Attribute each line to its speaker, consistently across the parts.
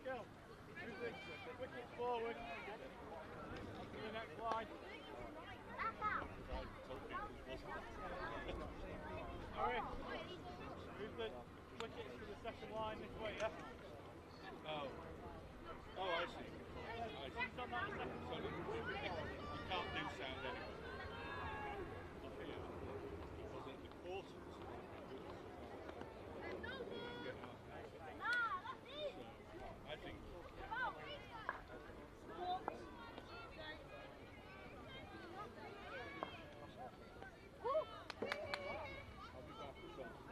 Speaker 1: Skill. Wicket forward. On to the next line. Harry, move the wickets to the second line this way, yeah?
Speaker 2: Oh, I see.
Speaker 1: It's on that second
Speaker 2: So you can't do sound anyway. Up here, because at the quarters, I think I'll be back as well.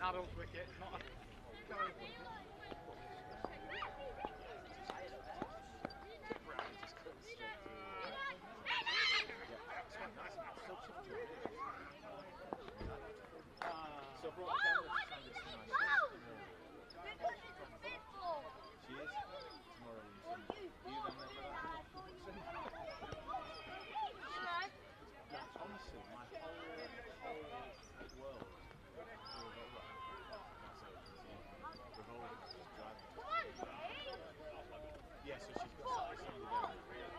Speaker 1: an adult wicket, not a child wicket.
Speaker 3: So I brought a camera to try this nice. She is tomorrow in Sunday. Are you down there for that? That's honestly my whole world. Yeah, so she's got something there.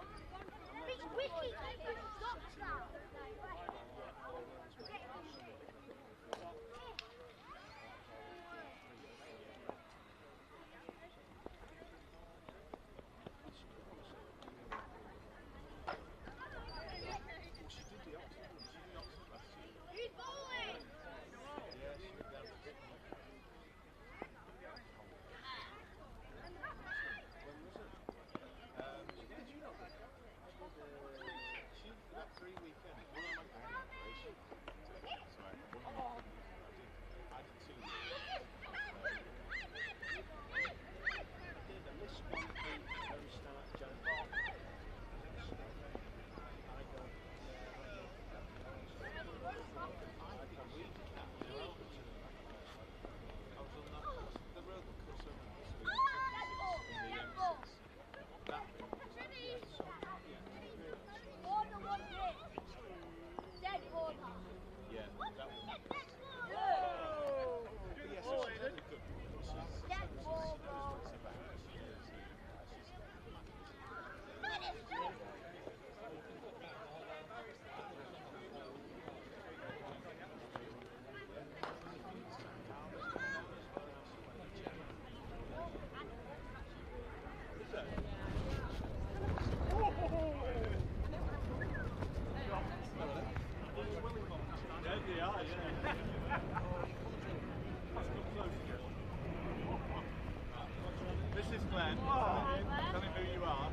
Speaker 2: This is Glenn. Tell him who you are.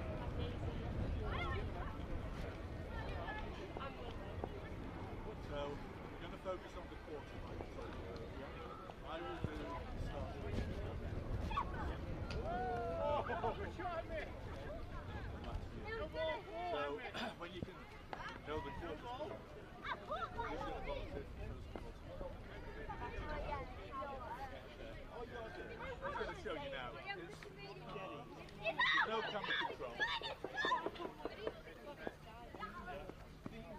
Speaker 2: So, we're going to focus on the quarterback. I will do the start of the week. So, when you can know the quarter score, who's going to volunteer for the all you got to do, I'm going to show you now, there's no camera control.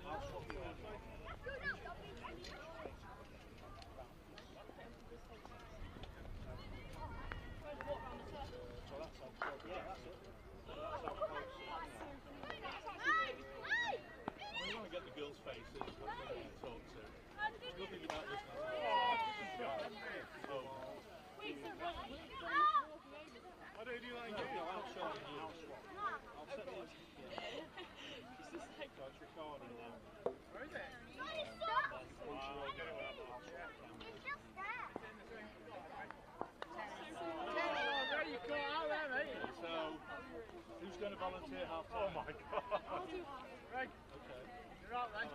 Speaker 2: I'll swap you on. We want to get the girls' faces, what they want to talk to. Nothing about this one.
Speaker 1: What do you like?
Speaker 3: I'll show you. I'll set the it's recording now.
Speaker 1: Where is it? There you go, out there, mate.
Speaker 2: So, who's going to volunteer half time?
Speaker 1: Oh my god. Greg,
Speaker 2: Okay.
Speaker 1: you're out then.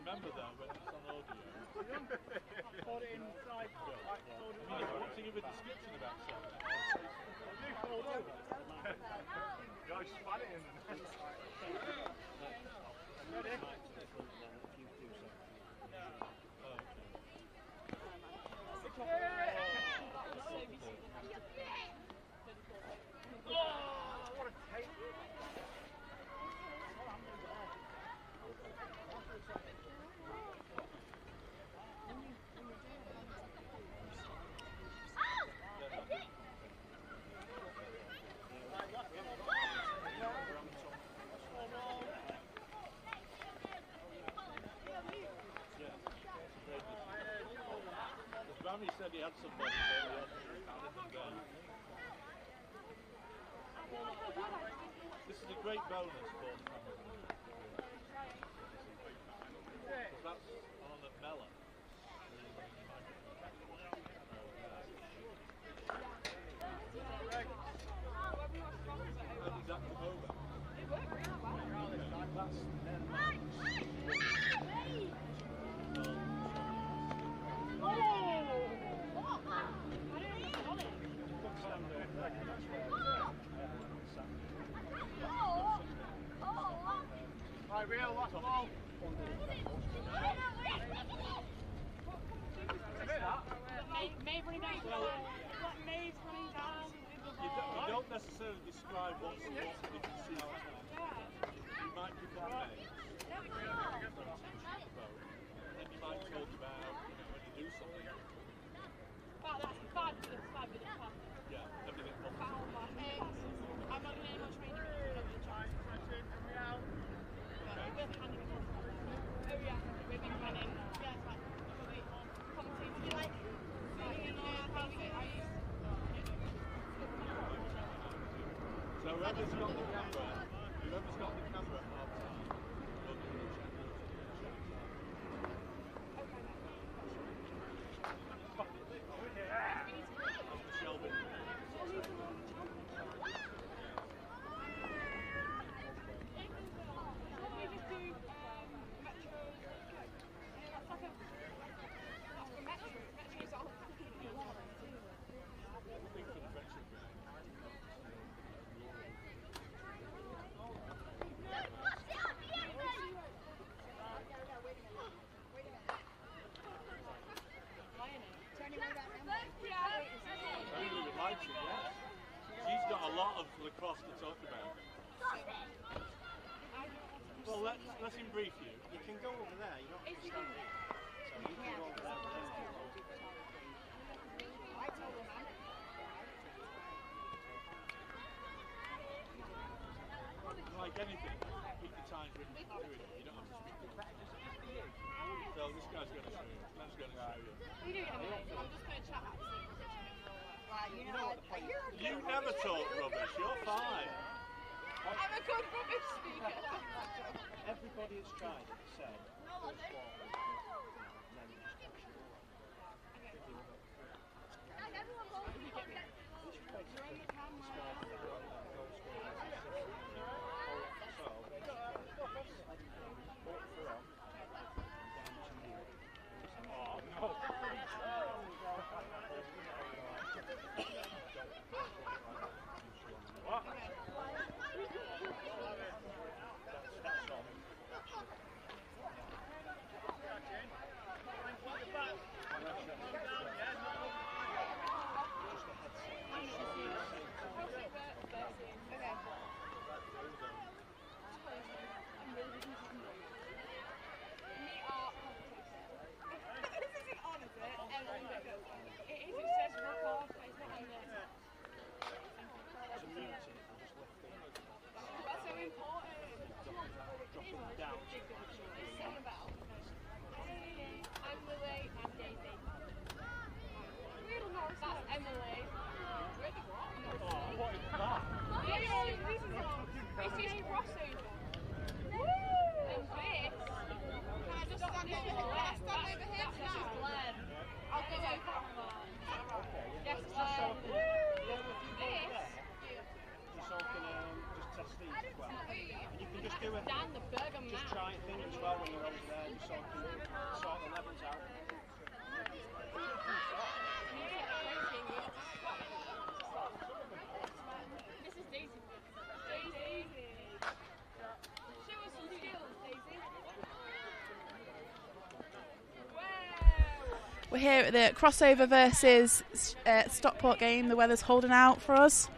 Speaker 2: Remember that when it's on audio.
Speaker 1: Put it inside.
Speaker 2: What to give a description about something?
Speaker 1: Guys, spat it in. Ready? Oh, what a take.
Speaker 2: Granny said he had somebody, but he hadn't done. This is a great bonus for the family. Because that's on the Mella. How did that come over?
Speaker 1: Gabriel, last ball.
Speaker 4: Maeve running down. Maeve's running down.
Speaker 2: You don't necessarily describe what's what you can see. You might pick up names. Then you might talk about, when you do something.
Speaker 4: Wow, that's fabulous.
Speaker 2: Yeah, everything.
Speaker 4: I'm not doing any more training. Oh yeah, we've been planning. Yeah, it's like commentating. You like
Speaker 2: So whoever's got the camera at half time, look at the channel. Shelby. She's got a lot of lacrosse to talk about. Well, let's him brief you.
Speaker 3: You can go over there, you don't have to stand here. So you can go over there.
Speaker 2: Like anything, keep the times written to do it. You don't have to speak to them. So this guy's going to show you. Glenn's going to show you.
Speaker 4: I'm just going to chat at
Speaker 2: You never talk rubbish, you're fine.
Speaker 4: I'm a good rubbish speaker.
Speaker 3: Everybody has tried it, said.
Speaker 5: We're here at the crossover versus Stockport game. The weather's holding out for us.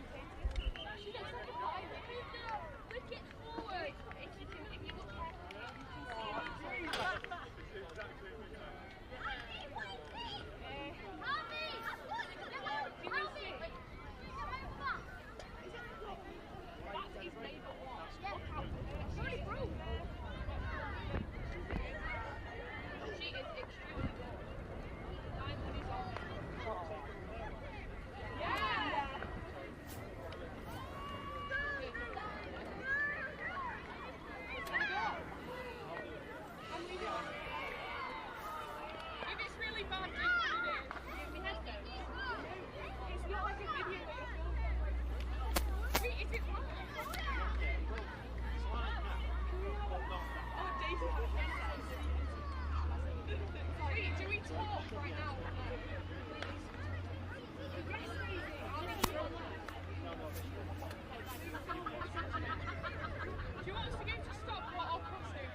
Speaker 4: Do you want us to go to Stockport or Crossroads?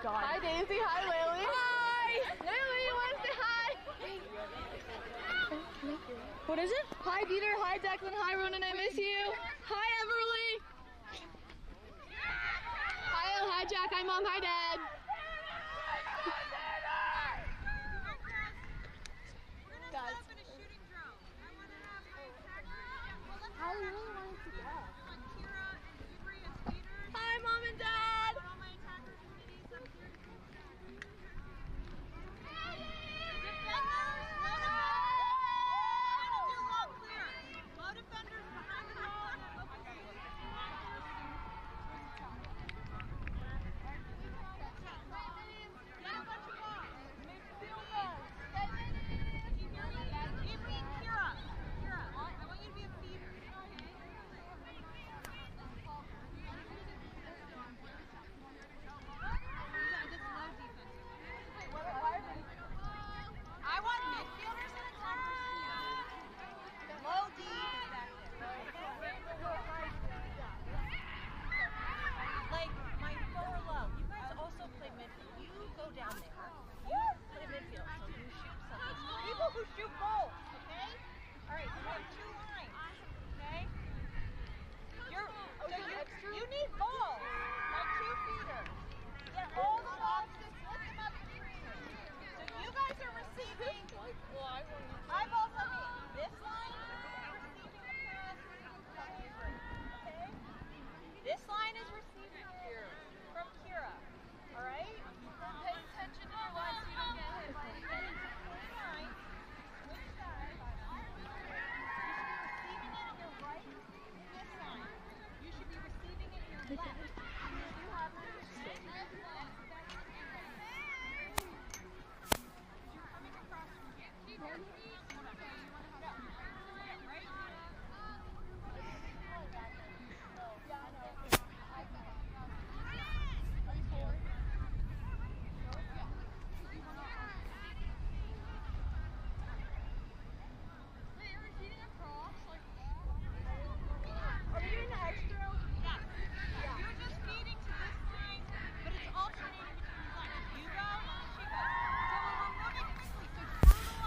Speaker 4: Hi Daisy, hi Lily. Hi! Lily, you want to say hi? What is it? Hi Dieter, hi Declan, hi Ronan, I miss you. Hi Everly. Hi Elle, hi Jack, hi Mom, hi Dad. Hi Mom and Dad.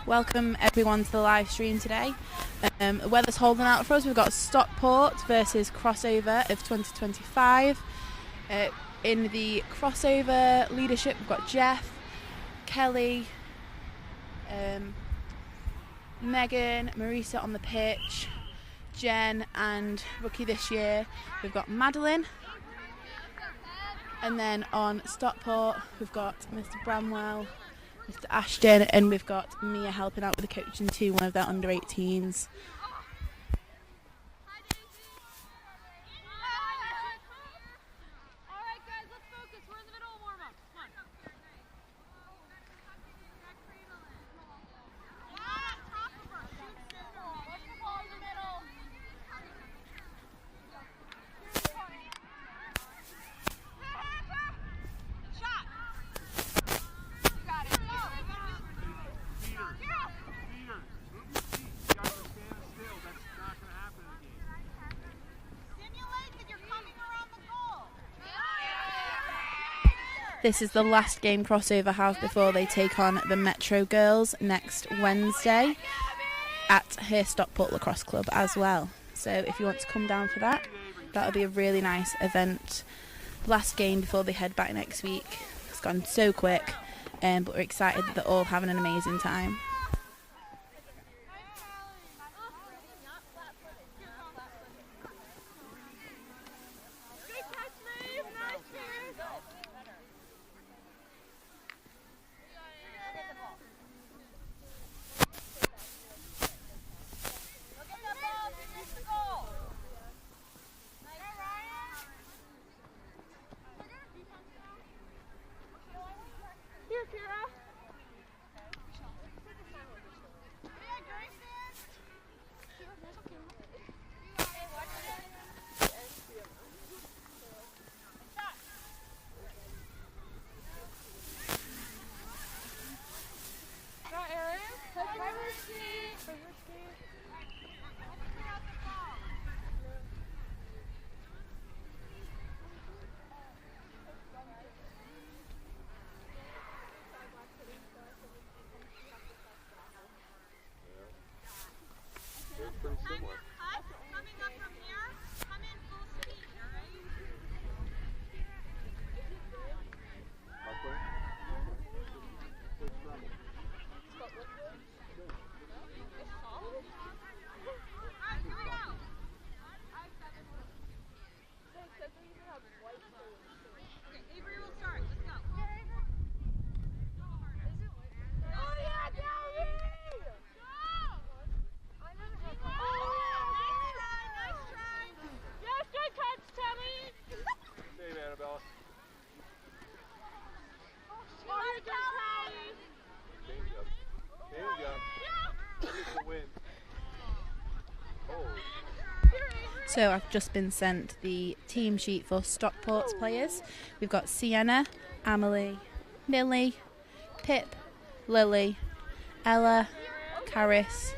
Speaker 5: Welcome everyone to the live stream today. The weather's holding out for us. We've got Stockport versus Crossover of 2025. In the Crossover leadership, we've got Jeff, Kelly, Megan, Marisa on the pitch, Jen, and rookie this year, we've got Madeline. And then on Stockport, we've got Mr. Bramwell, Mr. Ashton, and we've got Mia helping out with the coaching too, one of their under 18s. This is the last game Crossover have before they take on the Metro Girls next Wednesday at her Stockport Lacrosse Club as well. So if you want to come down for that, that'll be a really nice event. Last game before they head back next week. It's gone so quick, but we're excited that they're all having an amazing time. So I've just been sent the team sheet for Stockport's players. We've got Sienna, Amelie, Millie, Pip, Lily, Ella, Caris,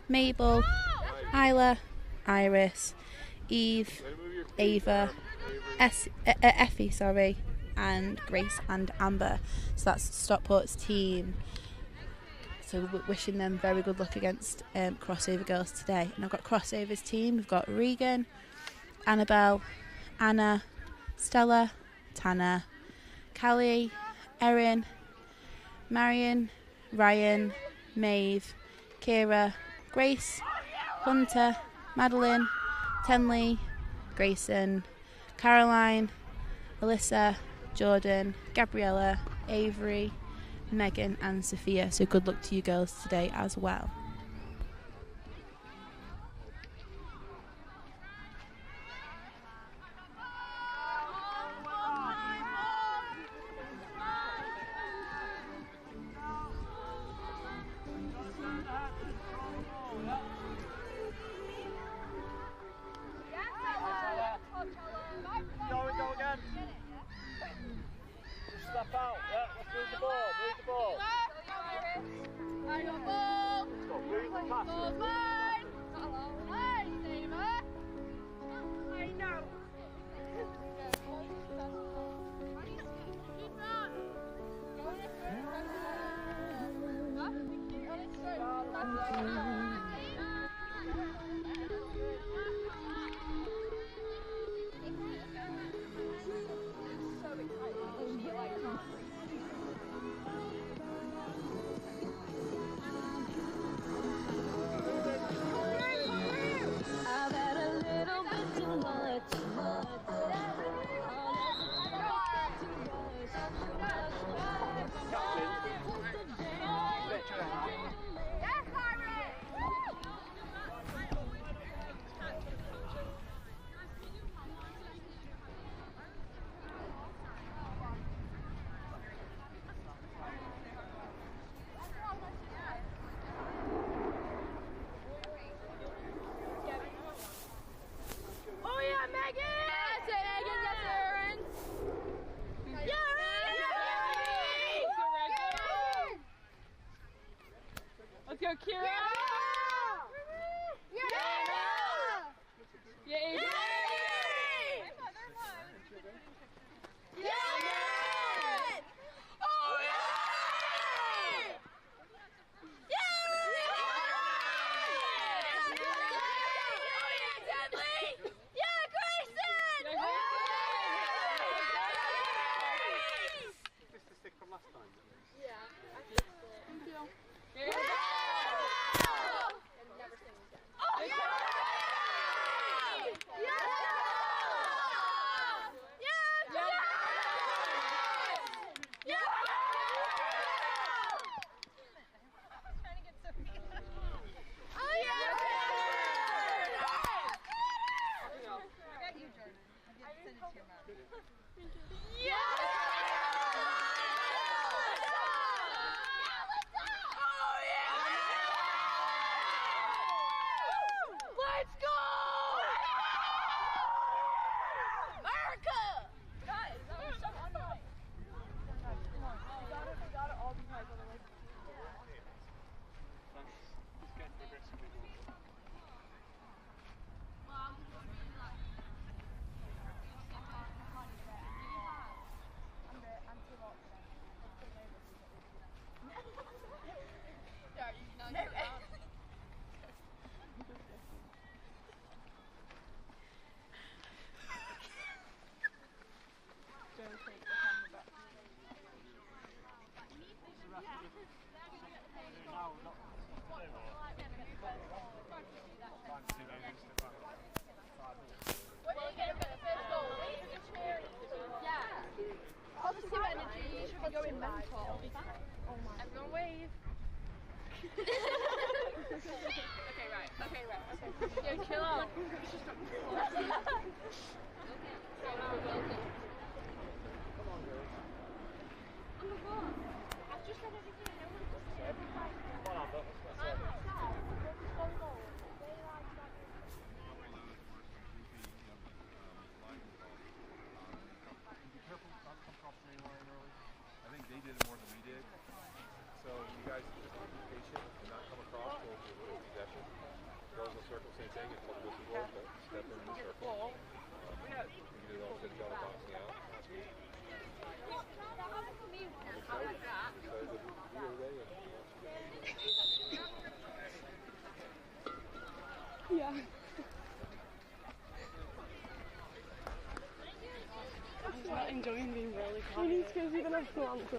Speaker 5: Mabel, Isla, Iris, Eve, Ava, Effie, and Grace and Amber. So that's Stockport's team. So we're wishing them very good luck against Crossover Girls today. And I've got Crossover's team. We've got Regan, Annabelle, Anna, Stella, Tanner, Callie, Erin, Marion, Ryan, Maeve, Kira, Grace, Hunter, Madeline, Tenley, Grayson, Caroline, Alyssa, Jordan, Gabriella, Avery, Megan and Sophia. So good luck to you girls today as well.
Speaker 1: Go again. Step out. Yeah, let's move the ball. Move the ball.
Speaker 4: I got ball.
Speaker 1: Let's go.
Speaker 5: Let's go! America! Guys, that was so unlike. Come on, we got it all because of the like.
Speaker 1: He's getting progressively more.
Speaker 5: Positive energy, you should be going mental. Everyone wave. Okay, right. Yeah, chill out. I've just read everything.
Speaker 3: I think they did it more than we did. So you guys just be patient and not come across till you lose possession. Girls in the circle, same thing. It's called whistle ball, but step in the circle. We did it all good job of boxing out last week.
Speaker 5: Yeah.
Speaker 4: I'm not enjoying being really
Speaker 5: He needs to go even have slumps.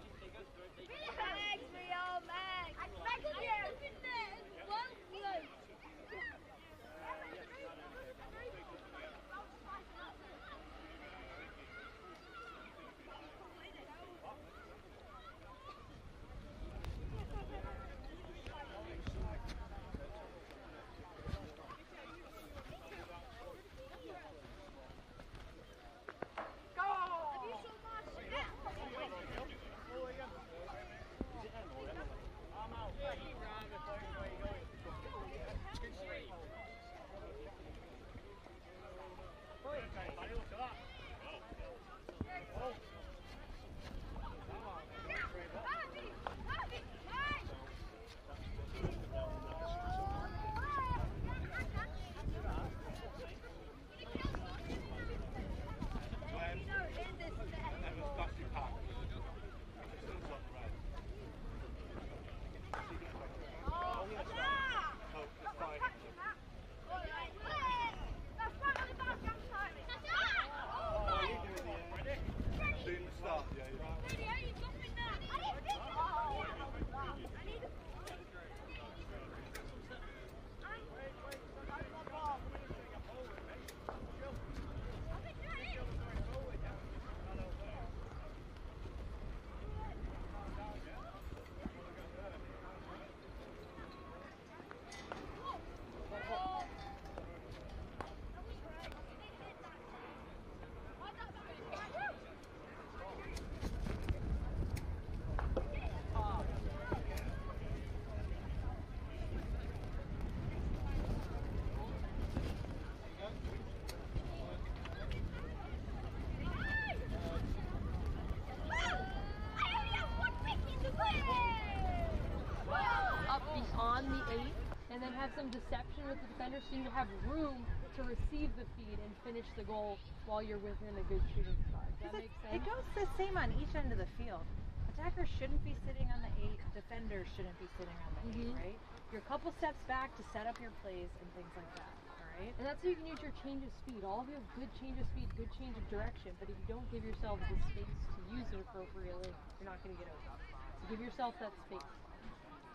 Speaker 6: And then have some deception with the defender so you have room to receive the feed and finish the goal while you're within a good shooting spot. Does that make sense?
Speaker 7: It goes the same on each end of the field. Attackers shouldn't be sitting on the 8, defenders shouldn't be sitting on the 8, right? You're a couple steps back to set up your plays and things like that, all right?
Speaker 6: And that's how you can use your change of speed. All of you have good change of speed, good change of direction, but if you don't give yourself the space to use it appropriately, you're not going to get over. So give yourself that space.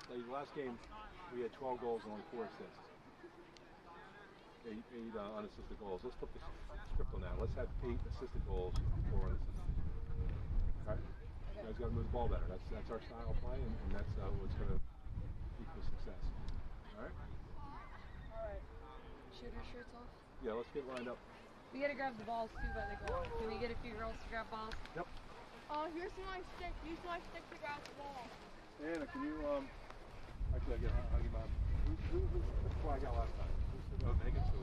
Speaker 3: Like the last game, we had 12 goals and only 4 assists. 8 unassisted goals. Let's flip the script on that. Let's have 8 assisted goals, 4 unassisted. All right? You guys got to move the ball better. That's our style of play, and that's what's going to equal success. All right?
Speaker 5: Alright. Shoot our shirts off?
Speaker 3: Yeah, let's get lined up.
Speaker 6: We got to grab the balls too by the goal. Can we get a few girls to grab balls?
Speaker 3: Yep.
Speaker 5: Here's my stick. Use my stick to grab the ball.
Speaker 3: Anna, can you, actually, I'll get my, who flag out last time? Oh, Megan, so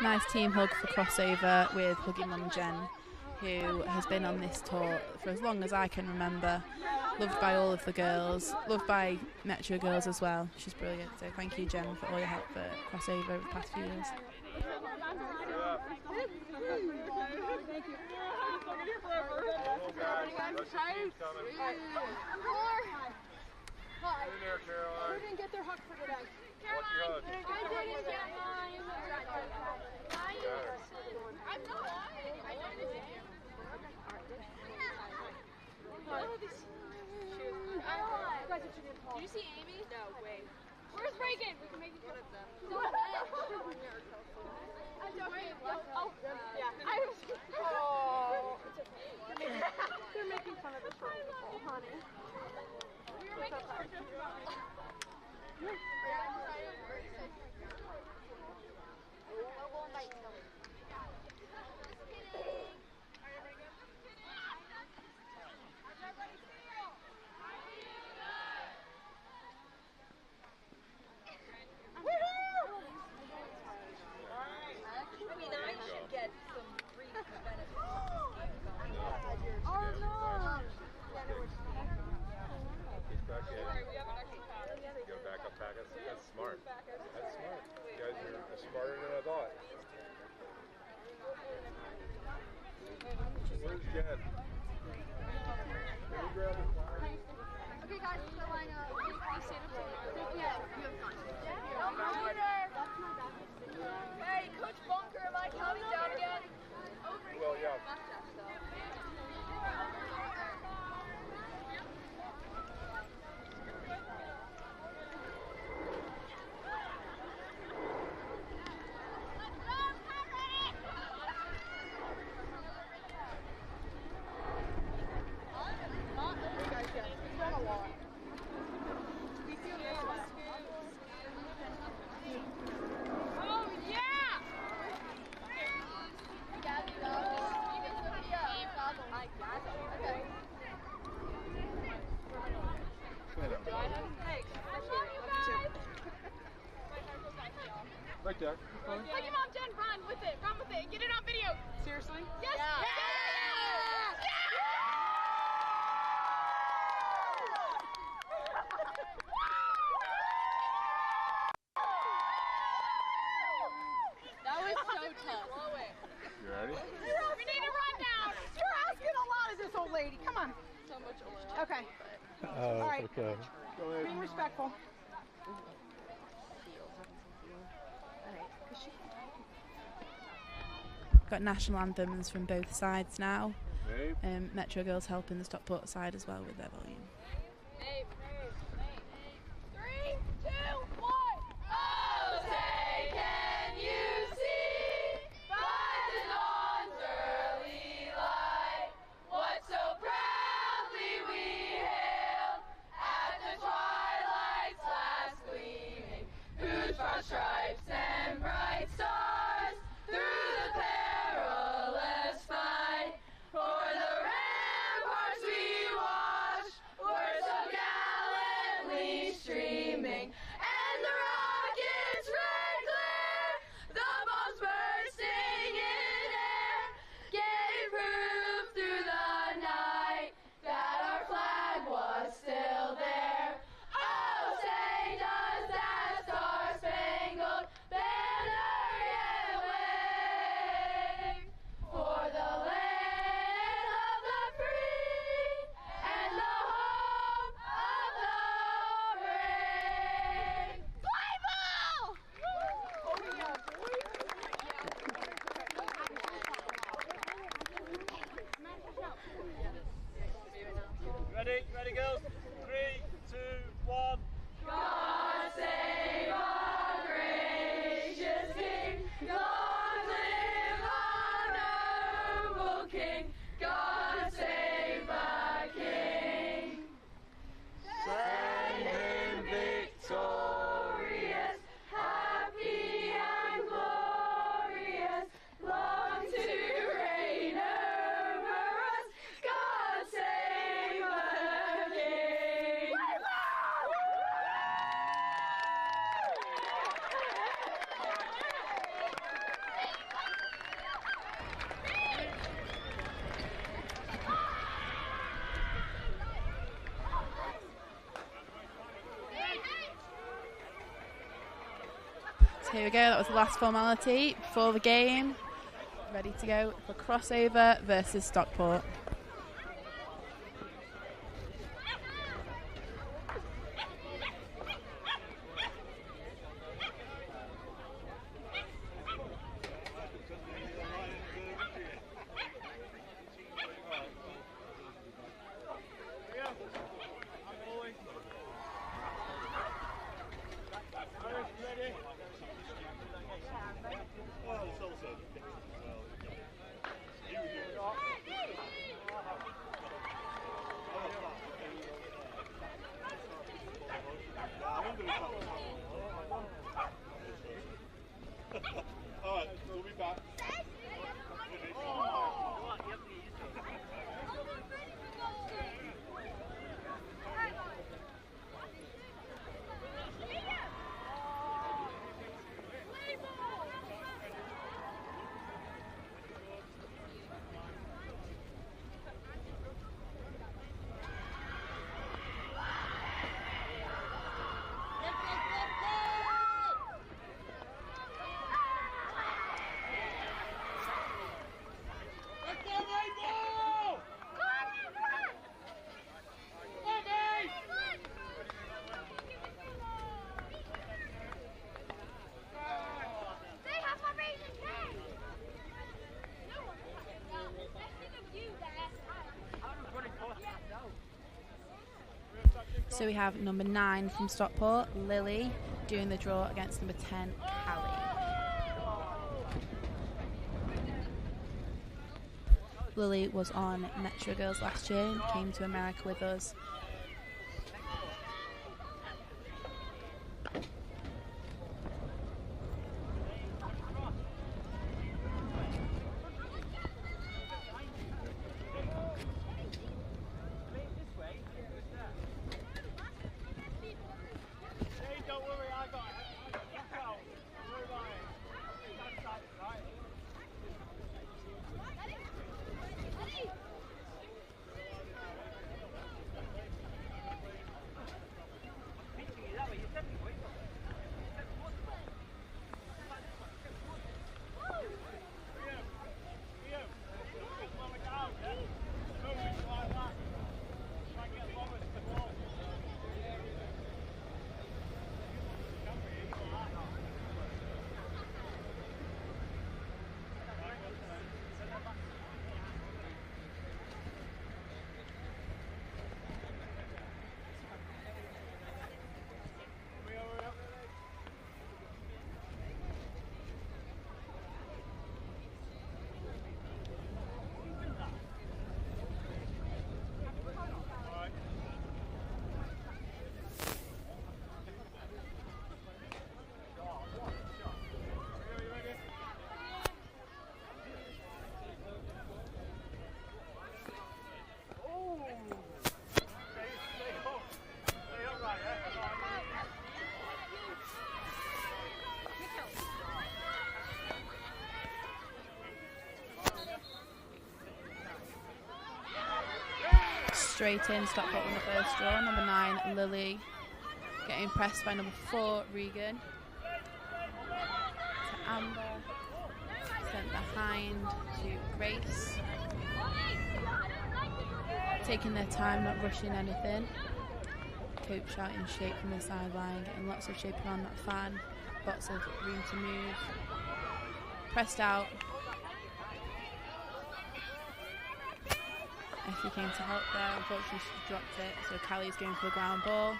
Speaker 5: nice team hug for crossover with Huggy Mum Jen, who has been on this tour for as long as I can remember. Loved by all of the girls, loved by Metro girls as well. She's brilliant. So thank you, Jen, for all your help for crossover over the past few years.
Speaker 3: Hi. In there, Caroline.
Speaker 8: Who didn't get their hug for today?
Speaker 3: Caroline.
Speaker 8: I didn't get mine.
Speaker 4: I'm not. I know this is you. Do you see Amy? No, wait. Where's Reagan? We can make it one of them. I'm joking. Oh, yeah. I was. Oh, it's okay.
Speaker 8: They're making fun of the short people, honey.
Speaker 4: We were making short jokes about it.
Speaker 3: Right there.
Speaker 4: Look at Mom Jen, run with it, get it on video.
Speaker 8: Seriously?
Speaker 4: Yes! Yeah!
Speaker 8: That was so tough.
Speaker 3: You ready?
Speaker 4: We need a rundown.
Speaker 8: You're asking a lot of this old lady. Come on.
Speaker 4: So much oil.
Speaker 8: Okay.
Speaker 1: Oh,
Speaker 8: All right.
Speaker 1: okay.
Speaker 8: Being respectful.
Speaker 5: Got national anthems from both sides now.
Speaker 3: Babe.
Speaker 5: Metro girls helping the Stockport side as well with their volume.
Speaker 4: 3, 2, 1. Oh, say, can you see by the dawn's early light what so proudly we hailed at the twilight's last gleaming, whose broad stripes and bright stars through the perilous fight o'er the ramparts we watched were so gallantly streaming, and the rockets' red glare, the bombs bursting in air, gave proof through the night that our flag was still there. Oh, say does that star-spangled banner yet wave for the land of the free and the home of the brave. Play ball!
Speaker 1: Ready, girls? 3, 2, 1.
Speaker 4: God
Speaker 5: So here we go, that was the last formality before the game. Ready to go for Crossover versus Stockport.
Speaker 2: Alright, we'll be back.
Speaker 5: So we have number 9 from Stockport, Lily, doing the draw against number 10, Callie. Lily was on Metro Girls last year and came to America with us. Straight in, Stockport won the first draw. Number 9, Lily, getting pressed by number 4, Regan. To Amber, sent behind to Grace. Taking their time, not rushing anything. Coach shouting shape from the sideline, getting lots of shaping on that fan. Lots of room to move. Pressed out. Effie came to help there, unfortunately she dropped it, so Callie's going for the ground ball.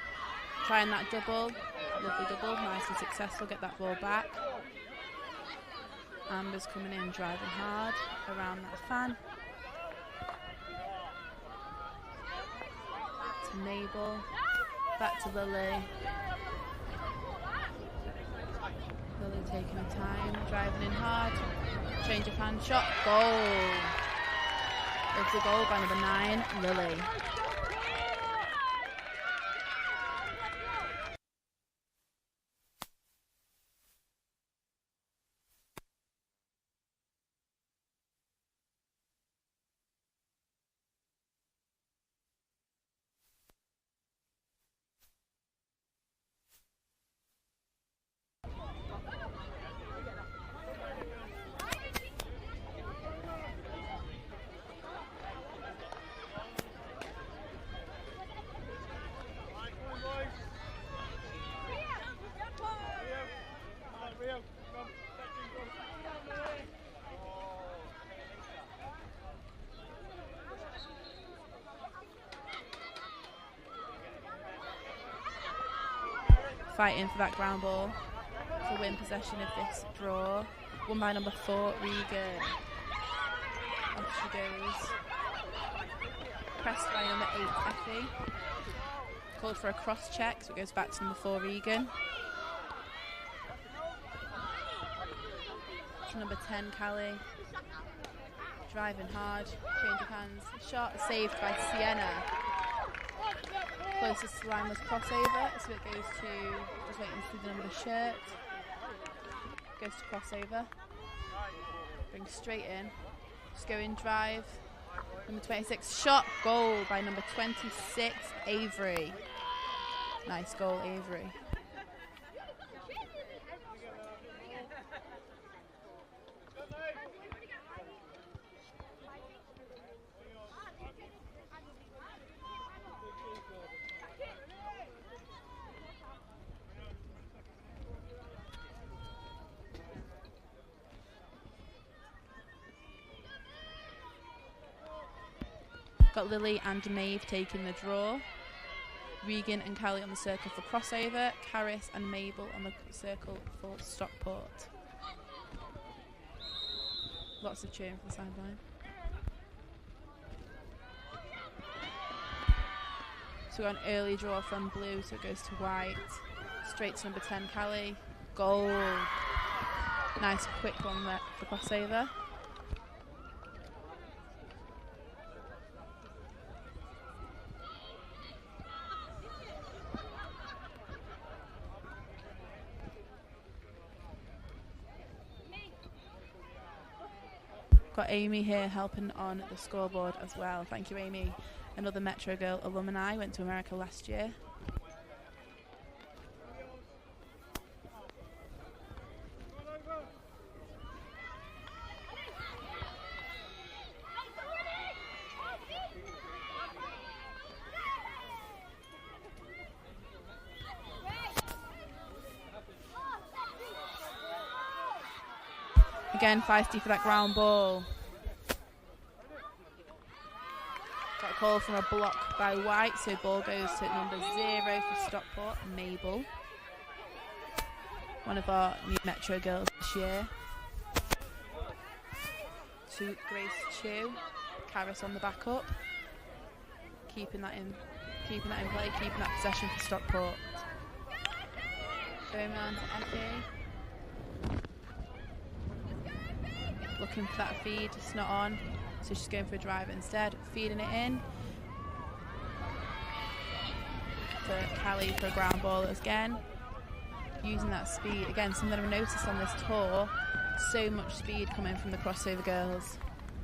Speaker 5: Trying that double, lovely double, nice and successful, get that ball back. Amber's coming in, driving hard around that fan. To Mabel, back to Lily. Lily taking her time, driving in hard, change of hand, shot, goal! It's a goal by number 9, Lily. fighting for that ground ball to win possession of this draw. Won by number 4, Regan. Off she goes. Pressed by number 8, Effie. Called for a cross check, so it goes back to number 4, Regan. To number 10, Callie. Driving hard, change of hands. Shot saved by Sienna. Closest to line was crossover, so it goes to, just waiting to see the number of the shirt. Goes to crossover. Brings straight in. Just go in, drive. Number 26, shot, goal by number 26, Avery. Nice goal, Avery. Got Lily and Maeve taking the draw. Regan and Callie on the circle for crossover. Caris and Mabel on the circle for Stockport. Lots of cheering from the sideline. So we got an early draw from blue, so it goes to white. Straight to number 10, Callie. Goal. Nice quick one there for crossover. Got Amy here helping on the scoreboard as well. Thank you, Amy. Another Metro Girl alumni, went to America last year. Again, feisty for that ground ball. Got a call from a block by White, so ball goes to number 0 for Stockport, Mabel. One of our new Metro girls this year. To Grace Chu. Caris on the back up. Keeping that in play, keeping that possession for Stockport. Going round to Effie. Looking for that feed, it's not on, so she's going for a drive instead, feeding it in for Callie for a ground ball again, using that speed again. Something I've noticed on this tour, so much speed coming from the crossover girls,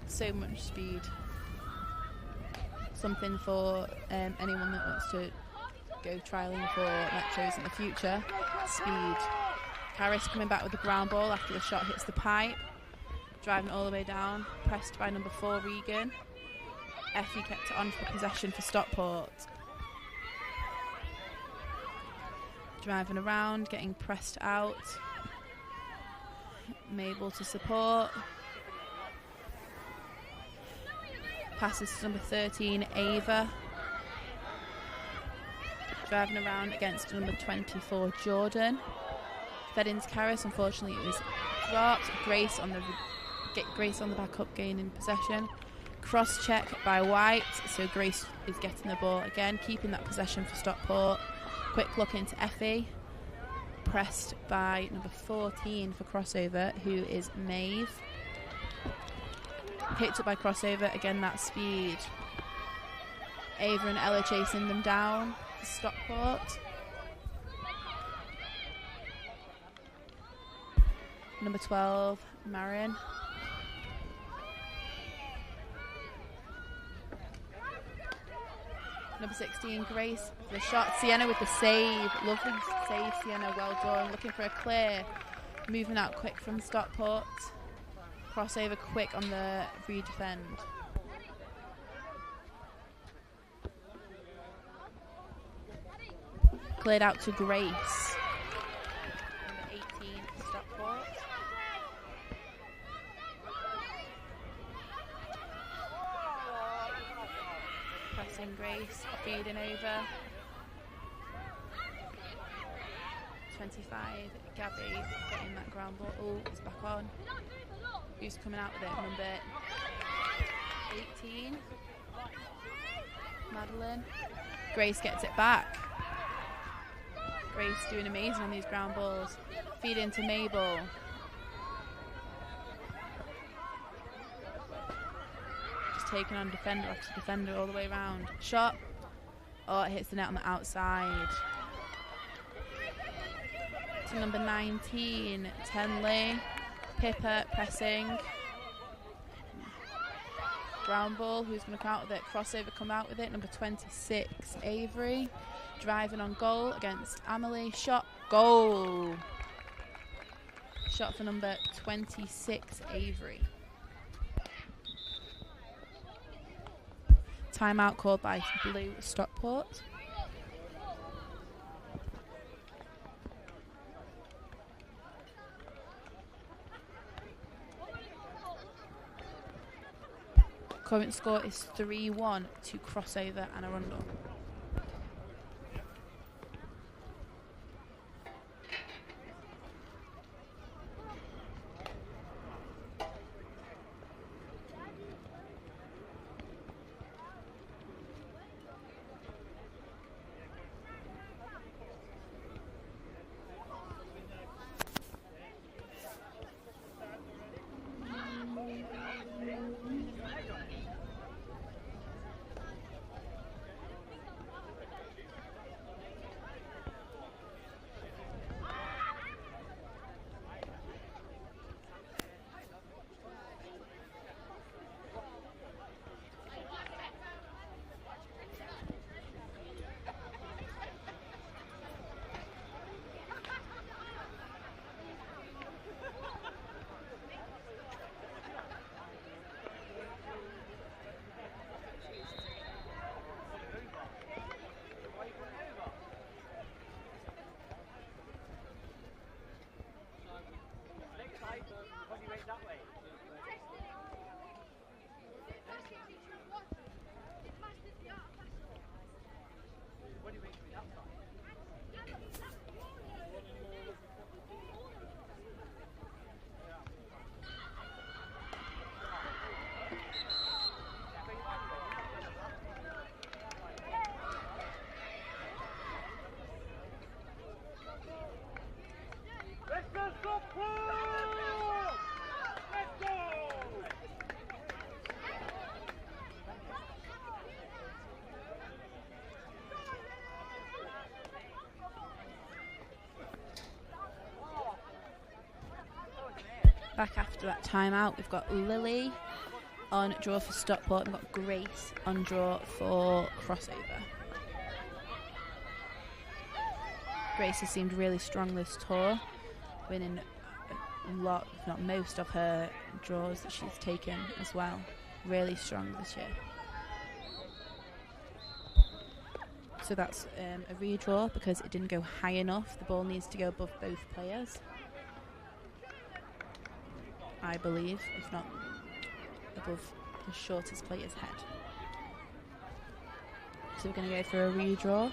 Speaker 5: so much speed. Something for anyone that wants to go trialling for Metros in the future. Speed. Caris coming back with the ground ball after the shot hits the pipe. Driving all the way down, pressed by number 4, Regan. Effie kept it on for possession for Stockport. Driving around, getting pressed out. Mabel to support. Passes to number 13, Ava. Driving around against number 24, Jordan. Fed into Caris, unfortunately it was dropped. Grace on the back up, gaining possession. Cross check by White, so Grace is getting the ball again, keeping that possession for Stockport. Quick look into Effie. Pressed by number 14 for crossover, who is Maeve. Picked up by crossover, again that speed. Ava and Ella chasing them down for Stockport. Number 12, Marion. Number 16, Grace, for the shot. Sienna with the save. Lovely save, Sienna. Well done. Looking for a clear. Moving out quick from Stockport. Crossover quick on the re-defend. Cleared out to Grace. Number 18, Stockport. Pressing Grace, feeding over. 25, Gabby getting that ground ball. Oh, it's back on. Who's coming out with it? Number 18, Madeline. Grace gets it back. Grace doing amazing on these ground balls. Feed into Mabel. Just taking on defender after defender all the way around. Shot. Oh, it hits the net on the outside. To number 19, Tenley. Pippa pressing. Ground ball, who's going to come out with it? Crossover come out with it. Number 26, Avery. Driving on goal against Amelie. Shot, goal. Shot for number 26, Avery. Timeout called by Blue Stockport. Current score is 3-1 to Crossover and Arundel. Back after that timeout, we've got Lily on draw for Stockport and we've got Grace on draw for Crossover. Grace has seemed really strong this tour, winning a lot, if not most, of her draws that she's taken as well. Really strong this year. So that's a redraw because it didn't go high enough. The ball needs to go above both players, I believe, if not above the shortest player's head. So we're going to go for a redraw.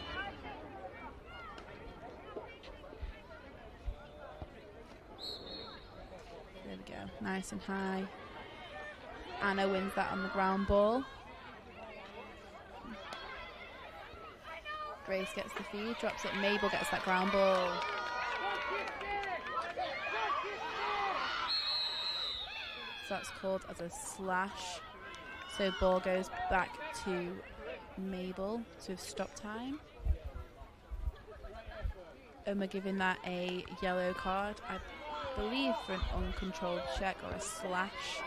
Speaker 5: There we go, nice and high. Anna wins that on the ground ball. Grace gets the feed, drops it. Mabel gets that ground ball. So that's called as a slash. So ball goes back to Mabel to stop time. And we're giving that a yellow card, I believe, for an uncontrolled check or a slash.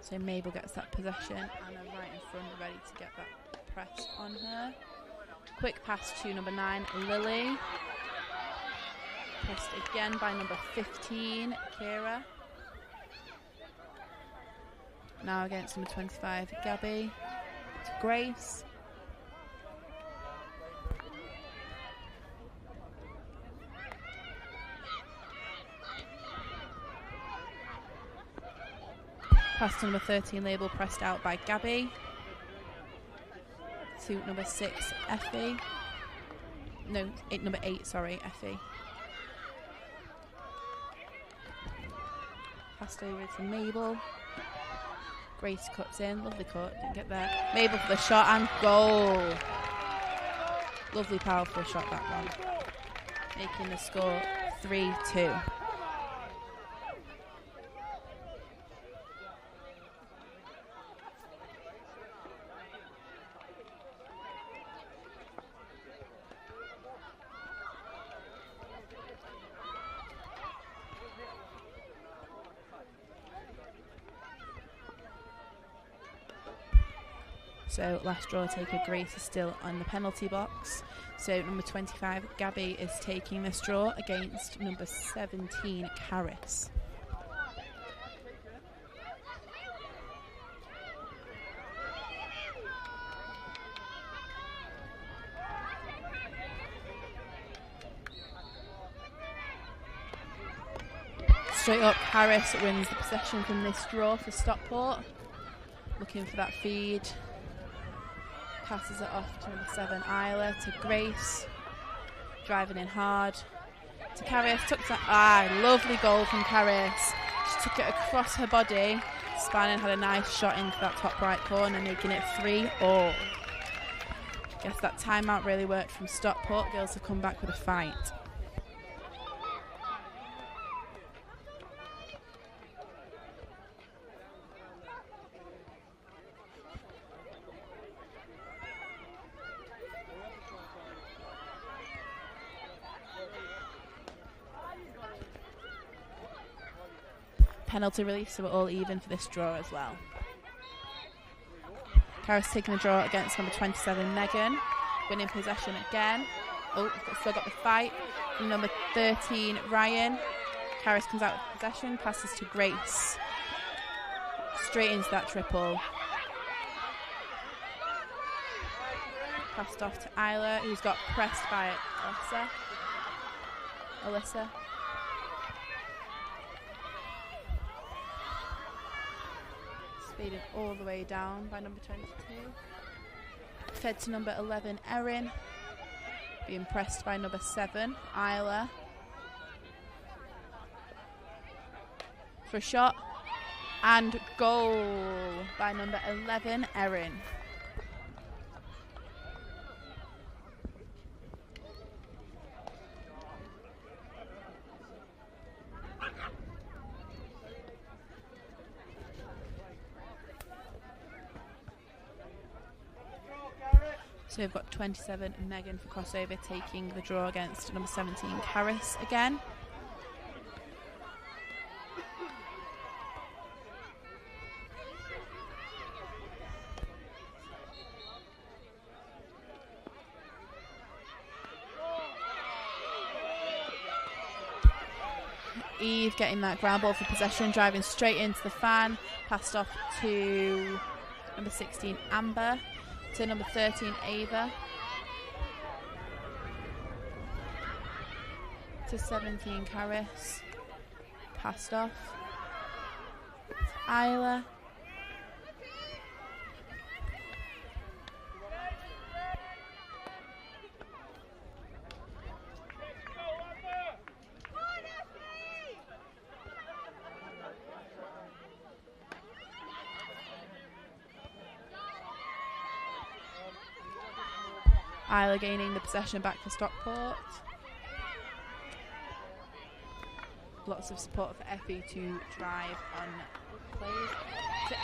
Speaker 5: So Mabel gets that possession, Anna right in front, ready to get that press on her. Quick pass to number 9, Lily. Pressed again by number 15, Kira. Now against number 25, Gabby. To Grace. Pass to number 13, Label, pressed out by Gabby. To number 6, Effie. No, number 8, sorry, Effie. Passed over to Mabel. Grace cuts in, lovely cut, didn't get there. Mabel for the shot and goal. Lovely, powerful shot, that one. Making the score 3-2. So last draw taker Grace is still on the penalty box. So number 25 Gabby is taking this draw against number 17 Caris. Straight up, Caris wins the possession from this draw for Stockport. Looking for that feed. Passes it off to number 7, Isla, to Grace. Driving in hard. To Caris. Lovely goal from Caris. She took it across her body. Spanning had a nice shot into that top right corner, making it 3-all. Guess that timeout really worked from Stockport. Girls have come back with a fight. Penalty release, so we're all even for this draw as well. Caris taking the draw against number 27, Megan. Winning possession again. Oh, still got the fight. And number 13, Ryan. Caris comes out with possession, passes to Grace. Straight into that triple. Passed off to Isla, who's got pressed by Alyssa. Faded all the way down by number 22. Fed to number 11, Erin. Being pressed by number 7, Isla. For a shot. And goal by number 11, Erin. So we've got 27, Megan for crossover, taking the draw against number 17, Caris again. Eve getting that ground ball for possession, driving straight into the fan, passed off to number 16, Amber. To number 13, Ava. To 17, Caris. Passed off. To Isla. Isla gaining the possession back for Stockport. Lots of support for Effie to drive on plays. To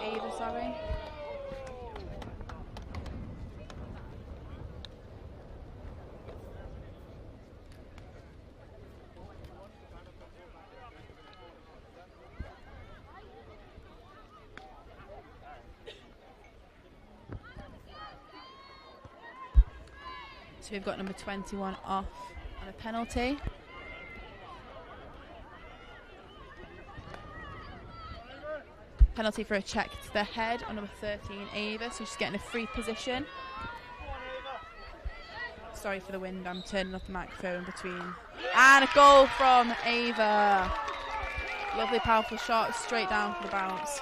Speaker 5: Ava, sorry. So we've got number 21 off on a penalty. Penalty for a check to the head on number 13, Ava, so she's getting a free position. Sorry for the wind, I'm turning off the microphone between. And a goal from Ava. Lovely, powerful shot, straight down for the bounce.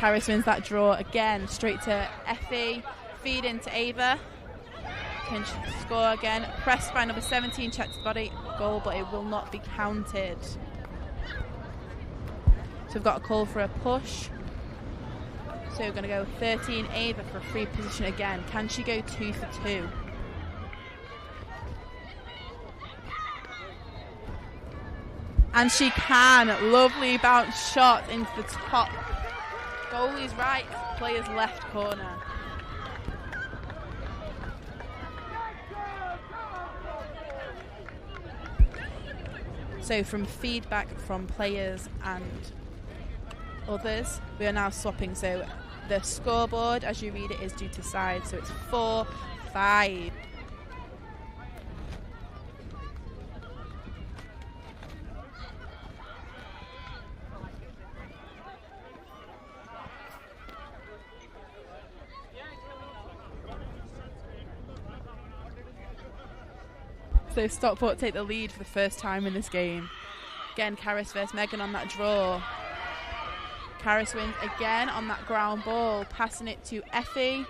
Speaker 5: Harris wins that draw again, straight to Effie, feed into Ava. Can she score again? Pressed by number 17, checks the body, goal, but it will not be counted. So we've got a call for a push. So we're going to go 13 Ava for a free position again. Can she go 2 for 2? And she can. Lovely bounce shot into the top. Goalie's right, player's left corner. So from feedback from players and others, we are now swapping. So the scoreboard, as you read it, is due to side. So it's 4-5. So Stockport take the lead for the first time in this game. Again, Karis versus Megan on that draw. Karis wins again on that ground ball, passing it to Effie.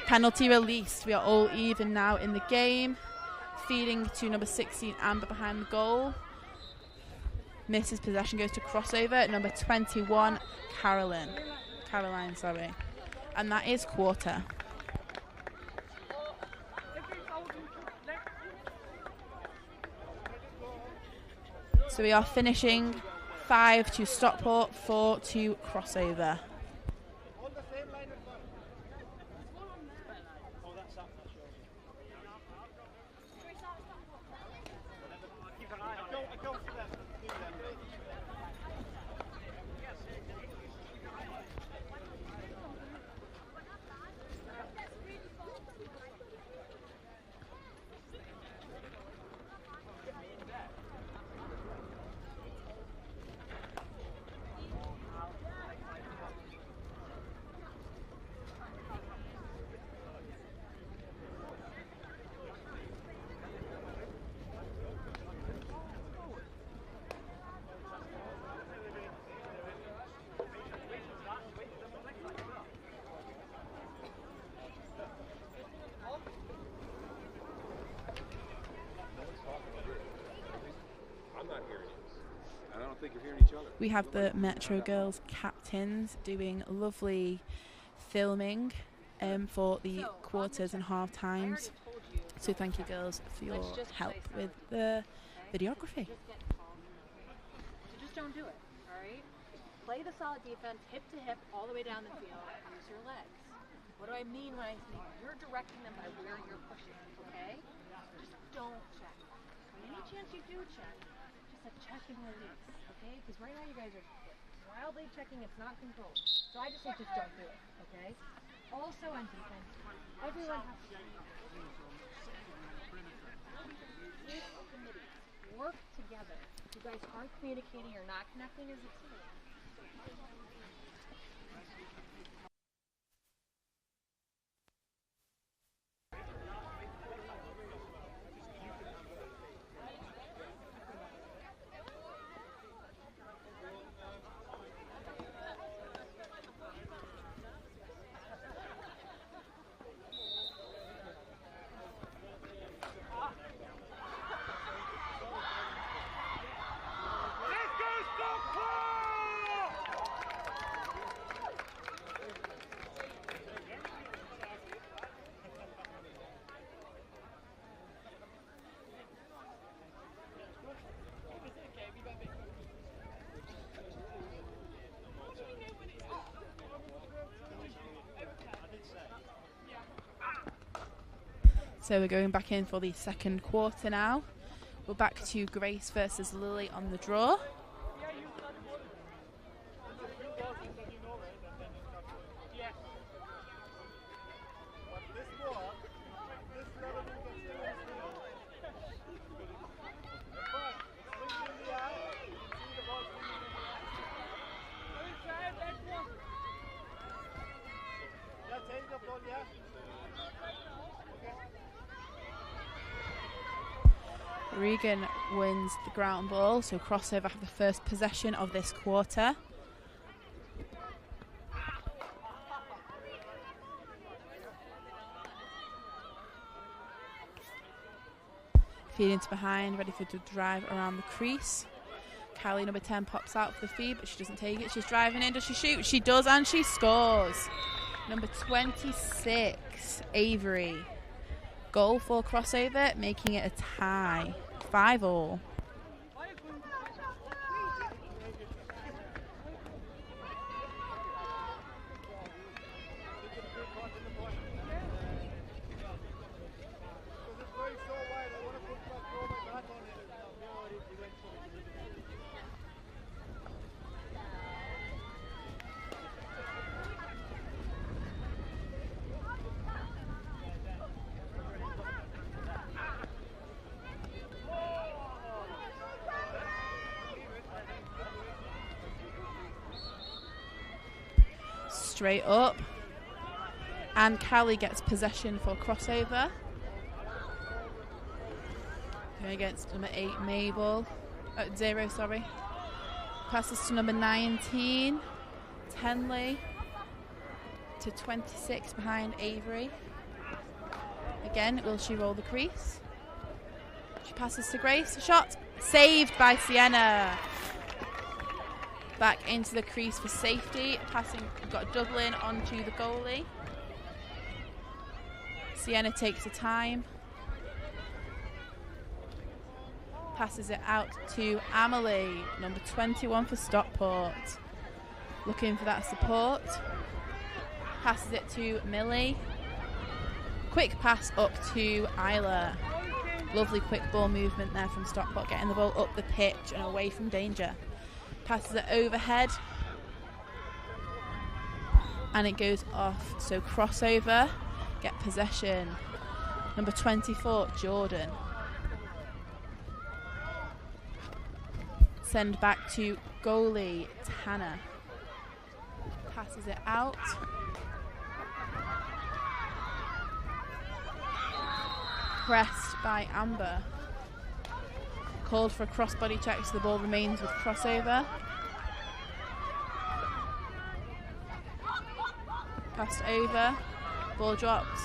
Speaker 5: Penalty released. We are all even now in the game. Feeding to number 16, Amber, behind the goal. Misses possession, goes to crossover. Number 21, Caroline, sorry. And that is quarter. So we are finishing 5 to Stockport, 4 to crossover. We have the Metro Girls captains doing lovely filming for the quarters and half times. So thank you, girls, for your help with the videography.
Speaker 7: So just don't do it, all right? Play the solid defense, hip to hip, all the way down the field. Use your legs. What do I mean when I say you're directing them by where you're pushing, okay? Just don't check. Any chance you do check, just a check and release. Okay, because right now you guys are wildly checking, it's not controlled. So I just say just don't do it, okay? Also on defense, everyone has to work together. If you guys aren't communicating or not connecting as a team.
Speaker 5: So we're going back in for the second quarter now. We're back to Grace versus Lily on the draw. Regan wins the ground ball, so Crossover have the first possession of this quarter. Feeding to behind, ready for the drive around the crease. Callie, number 10, pops out for the feed, but she doesn't take it. She's driving in. Does she shoot? She does, and she scores. Number 26, Avery. Goal for Crossover, making it a tie. 5-all. Straight up, and Callie gets possession for Crossover. Going against number 8, Mabel. 0, sorry. Passes to number 19, Tenley. To 26 behind Avery. Again, will she roll the crease? She passes to Grace. Shot saved by Sienna. Back into the crease for safety. Passing, got a double in onto the goalie. Sienna takes the time. Passes it out to Amelie, number 21 for Stockport. Looking for that support. Passes it to Millie. Quick pass up to Isla. Lovely quick ball movement there from Stockport, getting the ball up the pitch and away from danger. Passes it overhead, and it goes off. So Crossover get possession. Number 24, Jordan. Send back to goalie Tanner. Passes it out. Pressed by Amber. Called for a crossbody check, so the ball remains with Crossover. Passed over. Ball dropped.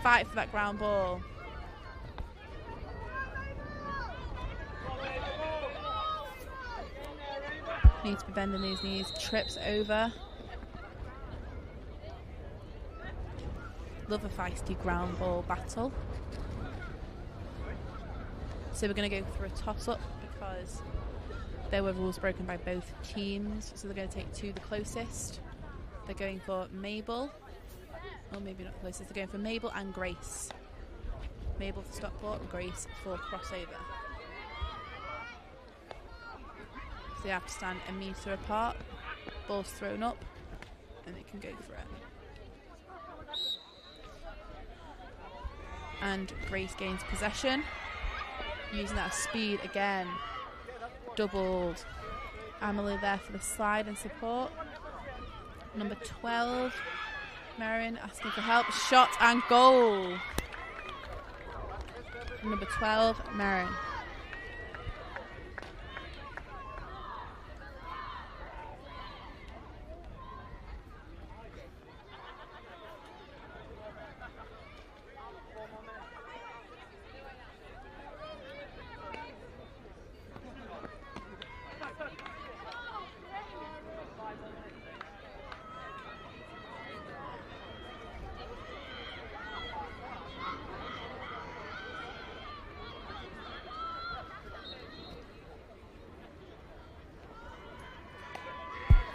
Speaker 5: Fight for that ground ball. Needs to be bending these knees. Trips over. Love a feisty ground ball battle. So we're going to go for a toss-up because there were rules broken by both teams. So they're going to take two the closest. They're going for Mabel. Or maybe not the closest. They're going for Mabel and Grace. Mabel for Stockport and Grace for Crossover. So they have to stand a metre apart. Ball's thrown up and they can go for it. And Grace gains possession. Using that speed again. Doubled. Amelie there for the slide and support. Number 12, Marion asking for help. Shot and goal. Number 12, Marion.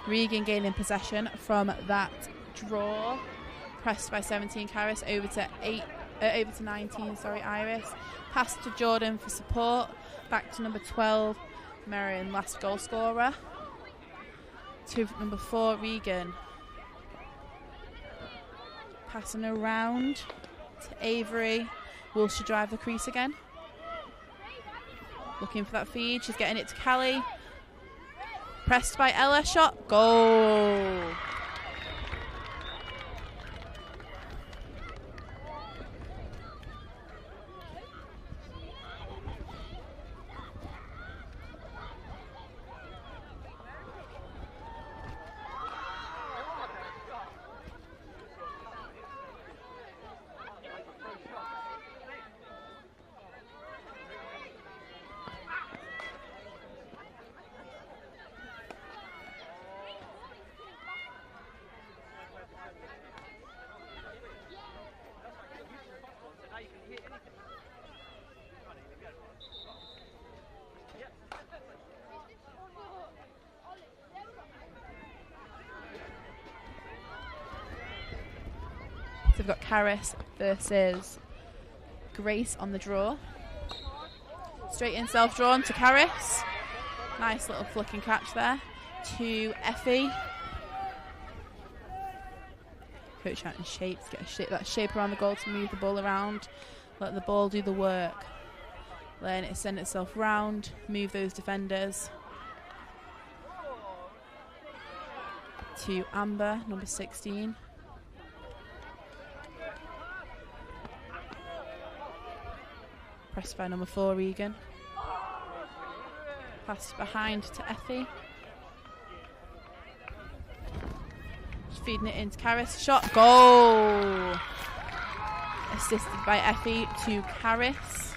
Speaker 5: Regan gaining possession from that draw. Pressed by 17 Caris over to over to 19, sorry, Iris. Pass to Jordan for support. Back to number 12, Marion, last goal scorer. To number 4, Regan. Passing around to Avery. Will she drive the crease again? Looking for that feed. She's getting it to Callie. Pressed by Ella. Shot. Goal. So we've got Karis versus Grace on the draw. Straight in, self-drawn to Karis. Nice little flicking catch there. To Effie. Coach out in shapes, get that shape around the goal to move the ball around. Let the ball do the work. Let it send itself round, move those defenders. To Amber, number 16. Pressed by number 4, Regan. Passed behind to Effie. Just feeding it into Karis. Shot. Goal! Assisted by Effie to Karis.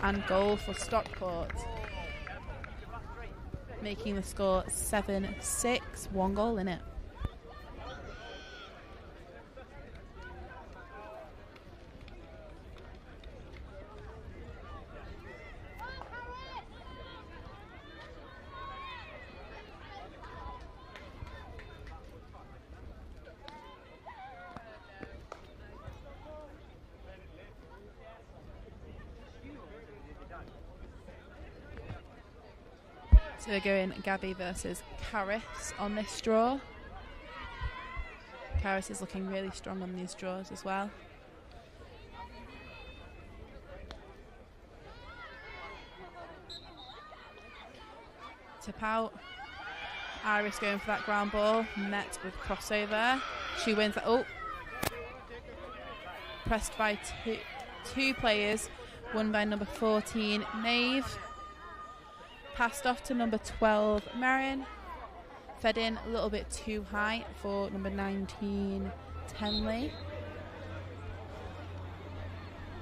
Speaker 5: And goal for Stockport. Making the score 7-6. 1 goal in it. So we're going Gabby versus Karis on this draw. Karis is looking really strong on these draws as well. Tip out. Iris going for that ground ball. Met with crossover. She wins that. Oh. Pressed by two players. Won by number 14, Maeve. Passed off to number 12, Marion. Fed in a little bit too high for number 19, Tenley.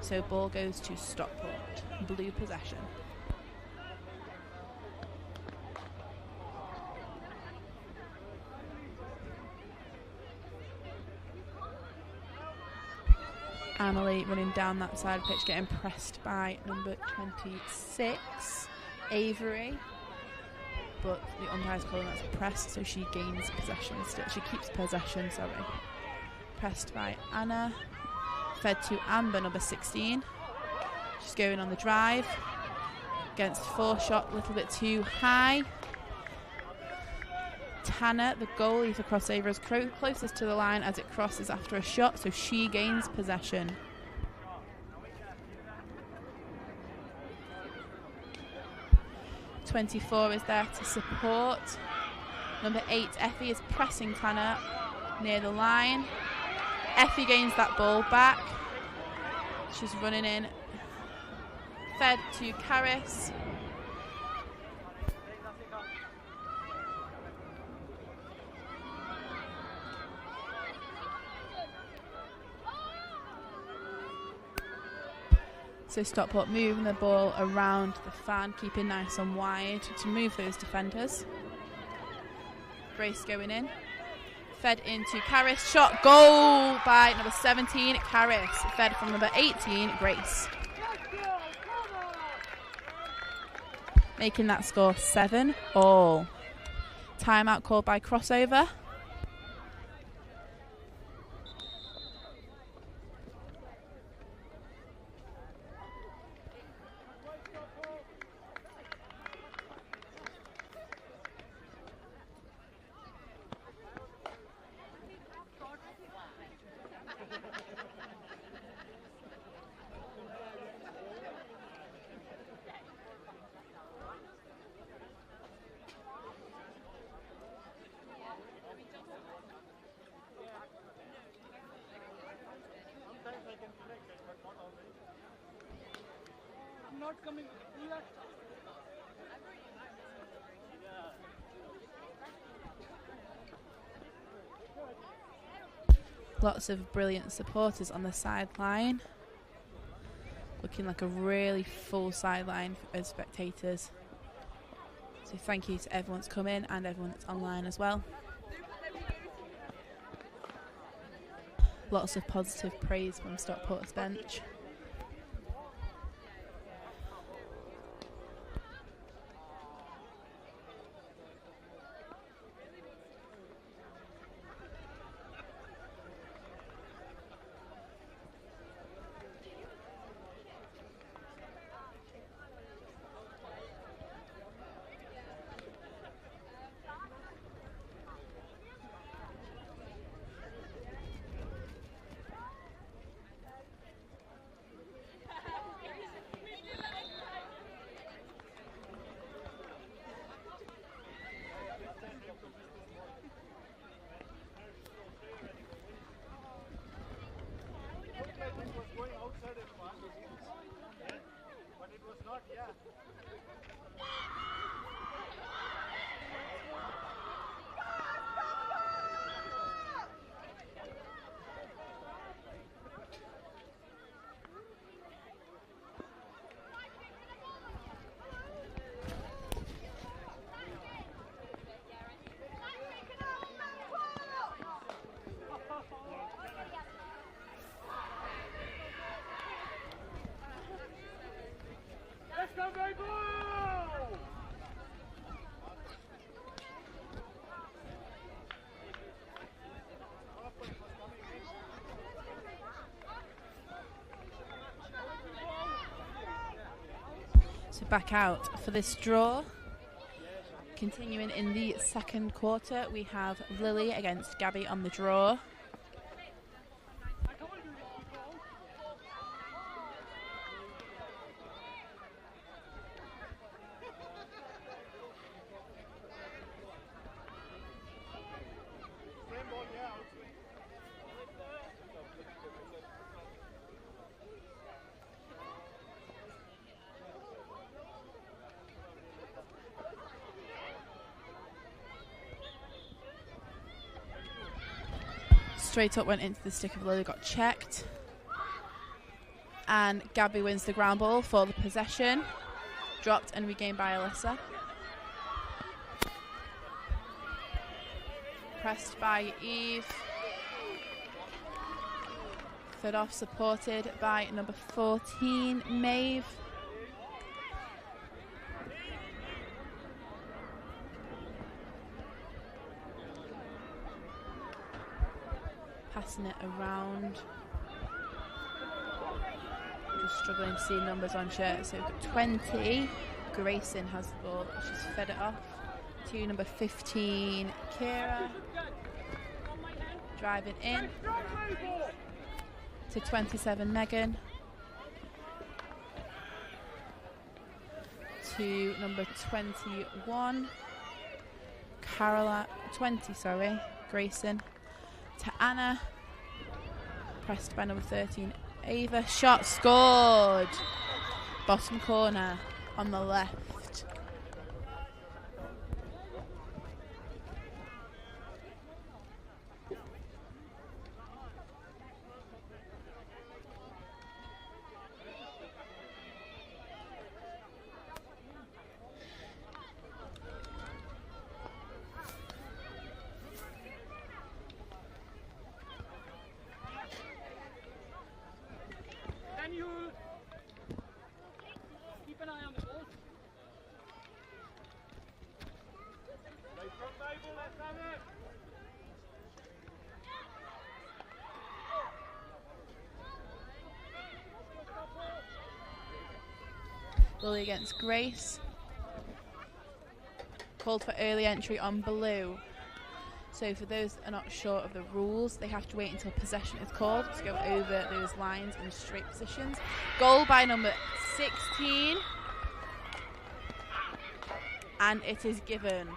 Speaker 5: So ball goes to Stockport. Blue possession. Annalie running down that side of the pitch, getting pressed by number 26. Avery, but the umpire's calling that's a press, so she gains possession still. She keeps possession, sorry. Pressed by Anna. Fed to Amber, number 16. She's going on the drive. Against 4 shot, a little bit too high. Tanner, the goalie for crossover, is closest to the line as it crosses after a shot, so she gains possession. .24 is there to support. Number 8, Effie, is pressing Tanner near the line. Effie gains that ball back. She's running in. Fed to Karis. So Stockport moving the ball around the fan, keeping nice and wide to move those defenders. Grace going in. Fed into Karis. Shot. Goal by number 17, Karis. Fed from number 18, Grace. Making that score 7-all. Timeout called by crossover. Lots of brilliant supporters on the sideline. Looking like a really full sideline of spectators. So thank you to everyone that's come in and everyone that's online as well. Lots of positive praise from Stockport's bench. So back out for this draw. Continuing in the second quarter, we have Lily against Gabby on the draw. Straight up went into the stick of Lily, got checked. And Gabby wins the ground ball for the possession. Dropped and regained by Alyssa. Pressed by Eve. Third off, supported by number 14, Maeve. Passing it around. Just struggling to see numbers on shirts. So we've got 20. Grayson has the ball. She's fed it off to number 15, Kira. Driving in to 27, Megan. To number 21, Caroline. 20, sorry, Grayson. To Anna, pressed by number 13, Ava. Shot scored. Bottom corner on the left.
Speaker 1: Keep an eye on the ball. Right front, Mabel, let's have it.
Speaker 5: Lily against Grace. Called for early entry on blue. So for those that are not sure of the rules, they have to wait until possession is called to go over those lines in straight positions. Goal by number 16. And it is given.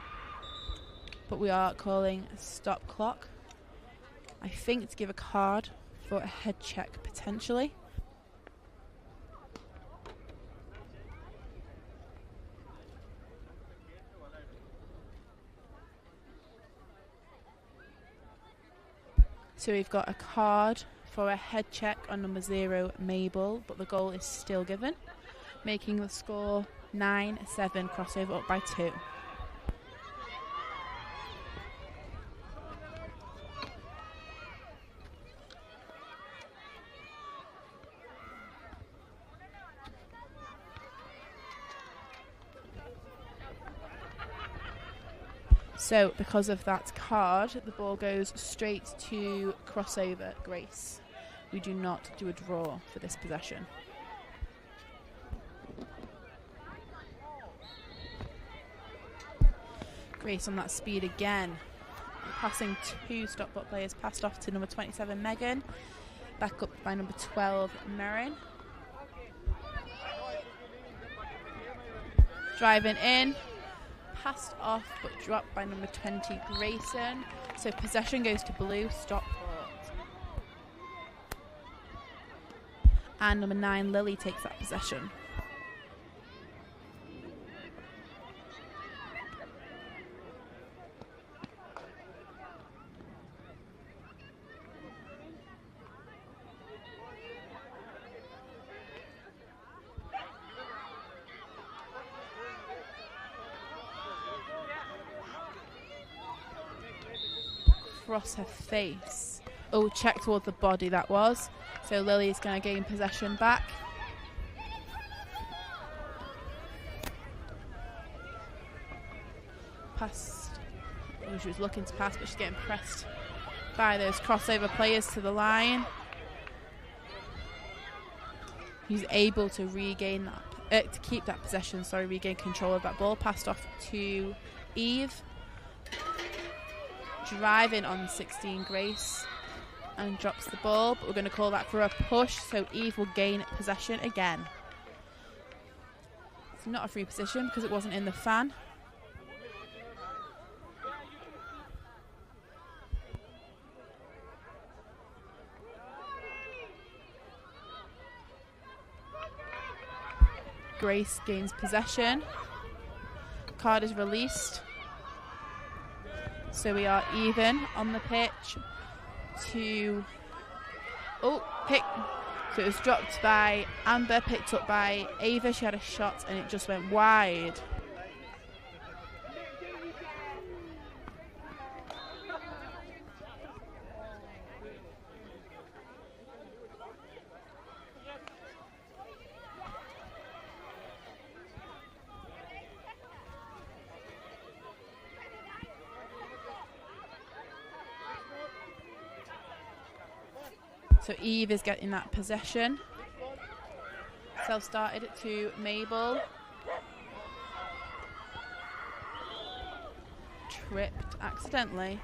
Speaker 5: But we are calling a stop clock. I think to give a card for a head check potentially. So we've got a card for a head check on number 0, Mabel, but the goal is still given, making the score 9-7, crossover up by 2. So, because of that card, the ball goes straight to crossover Grace. We do not do a draw for this possession. Grace on that speed again. Passing 2 Stockport players, passed off to number 27, Megan. Back up by number 12, Merrin. Driving in. Passed off but dropped by number 20, Grayson. So possession goes to blue, Stockport. And number 9, Lily, takes that possession. Across her face. Oh, check towards the body that was. So Lily's going to gain possession back. Passed. Oh, she was looking to pass, but she's getting pressed by those crossover players to the line. He's able to regain that, to keep that possession, regain control of that ball. Passed off to Eve. Driving on 16, Grace, and drops the ball, but we're going to call that for a push, so Eve will gain possession again. It's not a free position because it wasn't in the fan. Grace gains possession. Card is released. So we are even on the pitch to... Oh, so it was dropped by Amber, picked up by Ava. She had a shot and it just went wide. So Eve is getting that possession. Self-started to Mabel. Tripped accidentally,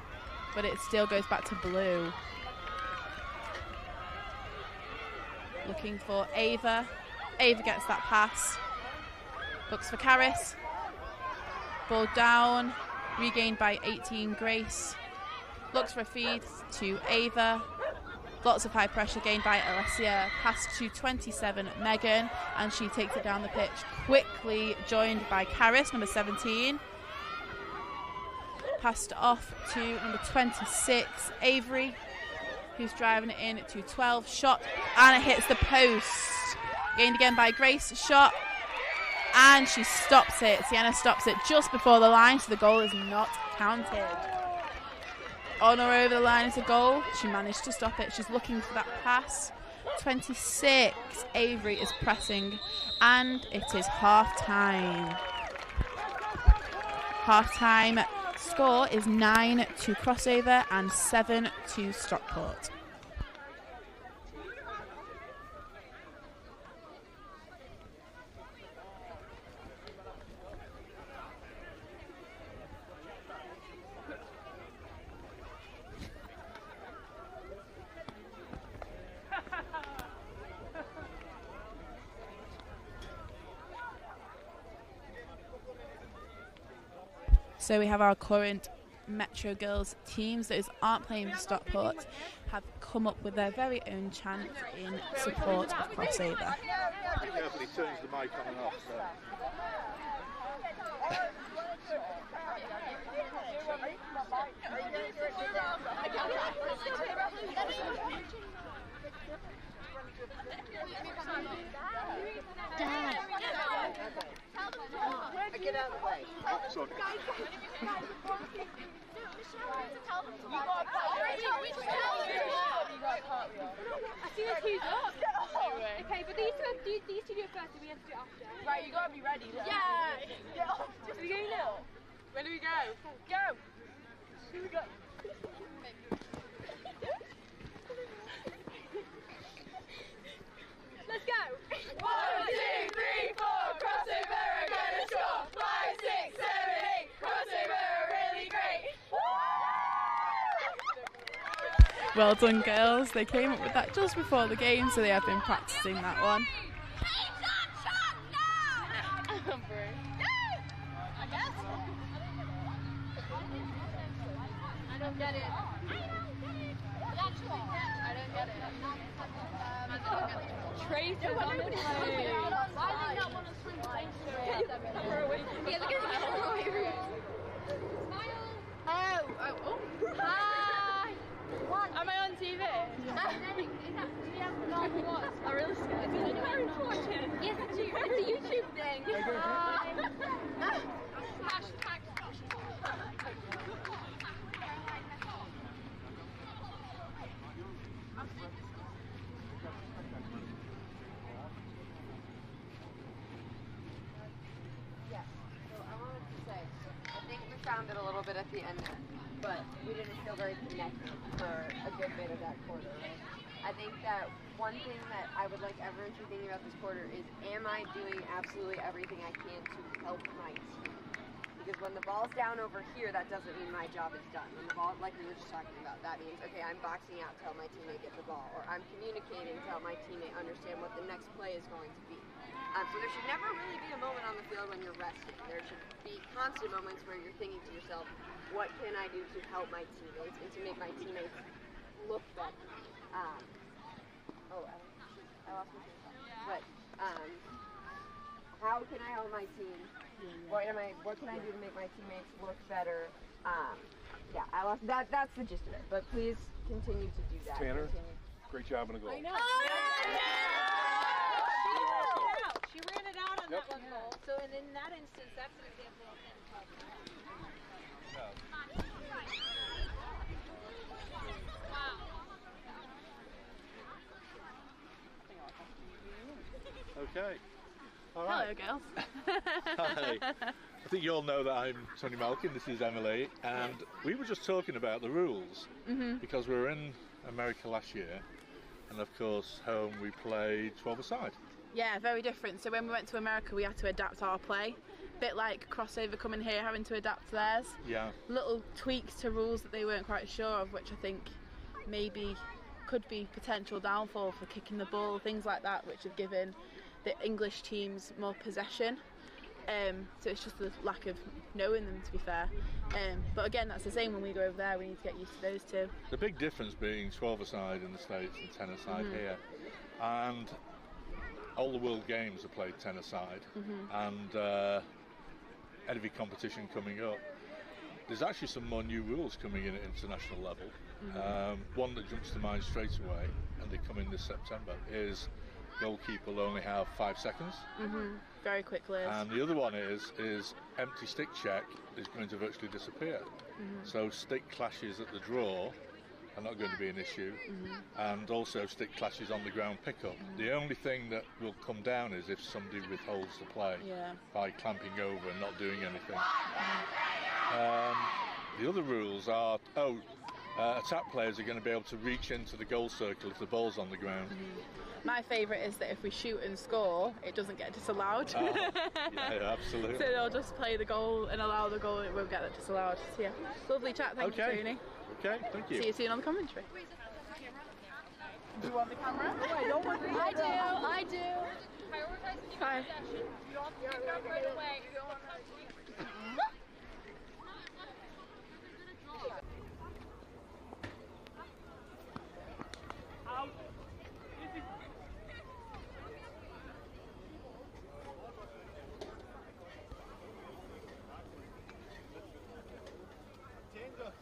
Speaker 5: but it still goes back to blue. Looking for Ava. Ava gets that pass. Looks for Caris. Ball down. Regained by 18, Grace. Looks for a feed to Ava. Lots of high pressure gained by Alessia. Pass to 27, Megan, and she takes it down the pitch. Quickly joined by Caris, number 17. Passed off to number 26, Avery, who's driving it in to 12. Shot, and it hits the post. Gained again by Grace. Shot, and she stops it. Sienna stops it just before the line, so the goal is not counted. On or over the line is a goal. She managed to stop it. She's looking for that pass. 26, Avery is pressing, and it is half-time. Half-time score is 9 to Crossover and 7 to Stockport. So we have our current Metro Girls teams. Those aren't playing for Stockport have come up with their very own chant in support of Crossover.
Speaker 2: Be careful, he turns the mic on and off. So.
Speaker 8: Get out of the way.
Speaker 2: Sorry.
Speaker 4: I see the twos up. Okay, but these two do it first and we have to do it after.
Speaker 8: Right, you gotta be ready.
Speaker 4: Yeah.
Speaker 8: Are we going now?
Speaker 4: When do we go?
Speaker 8: Go. Here we go.
Speaker 4: Let's go.
Speaker 8: 1, 2, 3, 4, crossover, we're gonna score. 5, 6, 7, 8, crossover, really great.
Speaker 5: Well done, girls. They came up with that just before the game, so they have been practicing that one.
Speaker 4: I don't get it. Trace is on the play. I think that one is swing Yeah, look at it. Smile. Oh. Hi. Am I on TV? I'm really scared. It's very important. Yes, it's a YouTube thing. Hashtag.
Speaker 9: Yes. So I wanted to say, I think we found it a little bit at the end there, but we didn't feel very connected for a good bit of that quarter, right? I think that one thing that I would like everyone to be thinking about this quarter is, am I doing absolutely everything I can to help my team? Because when the ball's down over here, that doesn't mean my job is done. When the ball, like we were just talking about, that means, okay, I'm boxing out to help my teammate get the ball, or I'm communicating to help my teammate understand what the next play is going to be. So there should never really be a moment on the field when you're resting. There should be constant moments where you're thinking to yourself, what can I do to help my teammates and to make my teammates look better? I lost my train of thought. But how can I help my team? What can I do to make my teammates look better? Yeah, I lost that. That's the gist of it. But please continue to do that.
Speaker 3: Tanner, great job on the goal.
Speaker 7: I know. She ran it out on that one goal. So, and in that instance, that's an example of him.
Speaker 2: Okay. All right.
Speaker 5: Hello, girls.
Speaker 2: Hi. I think you all know that I'm Tony Malkin, this is Emily, and we were just talking about the rules because we were in America last year, and of course home we played 12-a-side.
Speaker 5: Yeah, very different. So when we went to America, we had to adapt our play. Bit like crossover coming here, having to adapt theirs.
Speaker 2: Yeah.
Speaker 5: Little tweaks to rules that they weren't quite sure of, which I think maybe could be potential downfall for kicking the ball, things like that, which have given the English teams more possession. So it's just the lack of knowing them, to be fair. But again, that's the same when we go over there. We need to get used to those two.
Speaker 2: The big difference being 12-a-side in the States and 10-a-side here, and all the World Games are played 10-a-side, and every competition coming up. There's actually some more new rules coming in at international level. One that jumps to mind straight away, and they come in this September, is goalkeeper will only have 5 seconds.
Speaker 5: Very quickly.
Speaker 2: And the other one is empty stick check is going to virtually disappear. So stick clashes at the draw are not going to be an issue, and also stick clashes on the ground pickup. The only thing that will come down is if somebody withholds the play by clamping over and not doing anything. The other rules are, attack players are going to be able to reach into the goal circle if the ball's on the ground.
Speaker 5: My favourite is that if we shoot and score, it doesn't get disallowed.
Speaker 2: Yeah, absolutely.
Speaker 5: So they'll just play the goal and allow the goal, and it won't get that disallowed. So yeah, lovely chat. Thank you, Tony.
Speaker 2: Okay, thank you.
Speaker 5: See you soon on the commentary.
Speaker 8: Do you want the camera? I don't want the camera.
Speaker 4: I do. Prioritize
Speaker 5: Bye.
Speaker 4: possession. You don't have to go right away.
Speaker 1: Change up.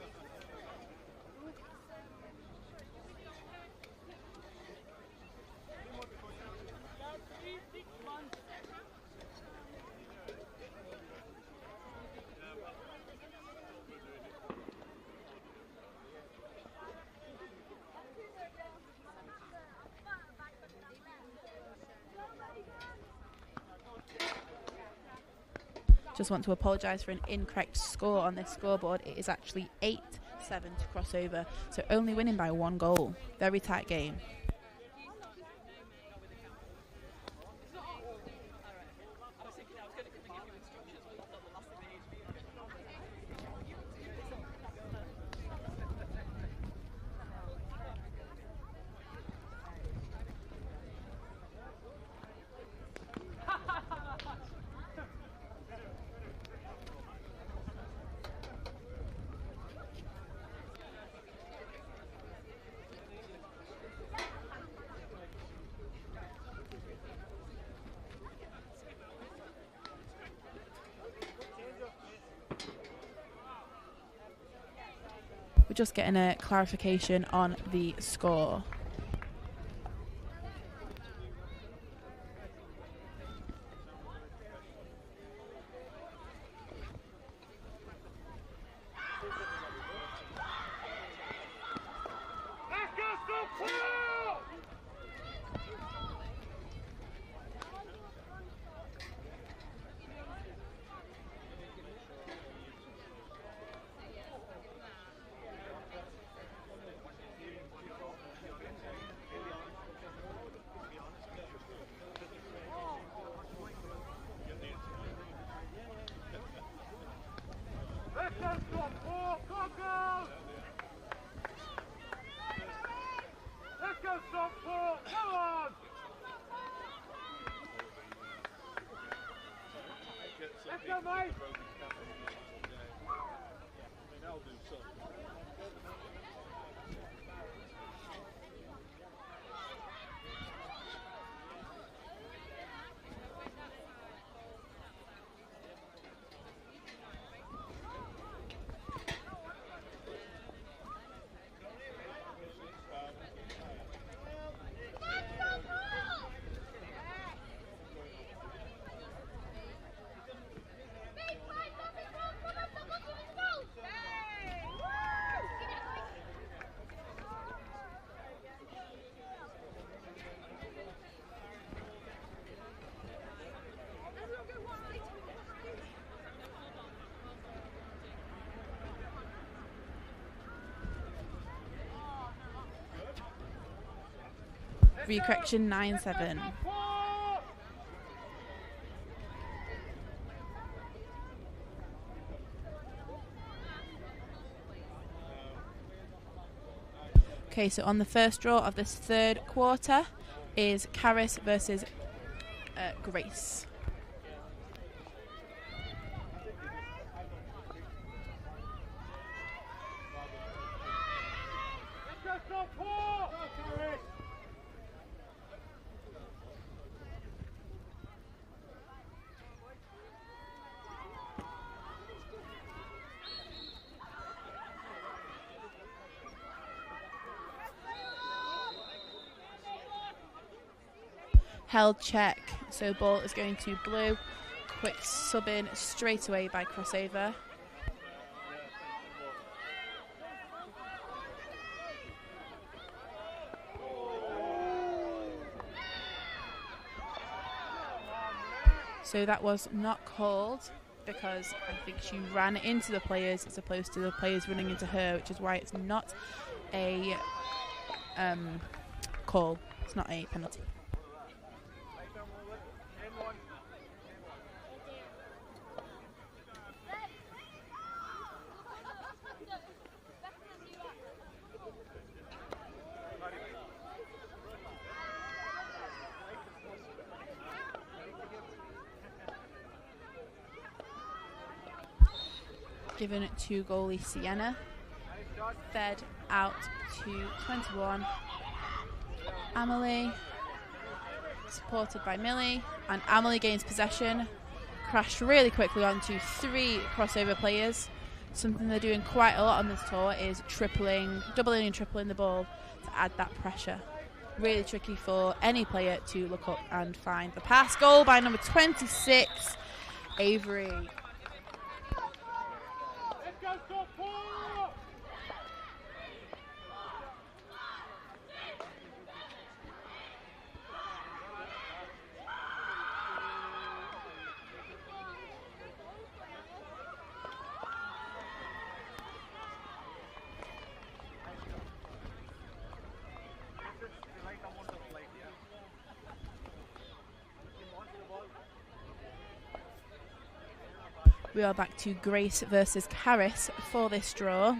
Speaker 5: Just want to apologise for an incorrect score on this scoreboard. It is actually 8-7 to Crossover, so only winning by 1 goal. Very tight game. We're just getting a clarification on the score.
Speaker 1: Let's go, Stockport! Come on! Let's go, mate! Recorrection 9-7. Okay, so on the first draw of this third quarter is Caris versus Grace. Held check, so ball is going to blue. Quick sub in straight away by Crossover. So that was not called because I think she ran into the players as opposed to the players running into her, which is why it's not a call. It's not a penalty. Given it to goalie Sienna. Fed out to 21. Amelie, supported by Millie, and Amelie gains possession. Crashed really quickly onto 3 Crossover players. Something they're doing quite a lot on this tour is doubling and tripling the ball to add that pressure. Really tricky for any player to look up and find the pass. Goal by number 26, Avery.
Speaker 5: We are back to Grace versus Caris for this draw.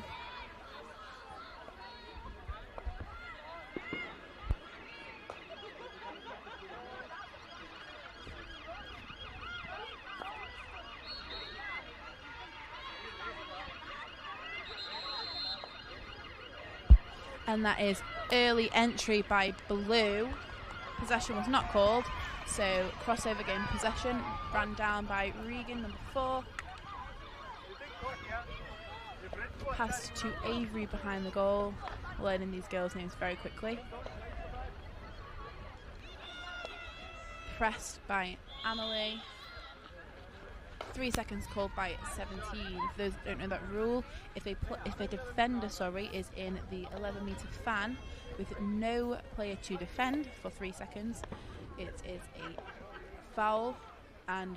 Speaker 5: And that is early entry by Blue. Possession was not called, so crossover game possession. Ran down by Regan, number 4. Pass to Avery behind the goal. Learning these girls' names very quickly. Pressed by Amelie. 3 seconds called by 17. For those who don't know that rule, if a defender is in the 11-metre fan with no player to defend for 3 seconds, it is a foul, and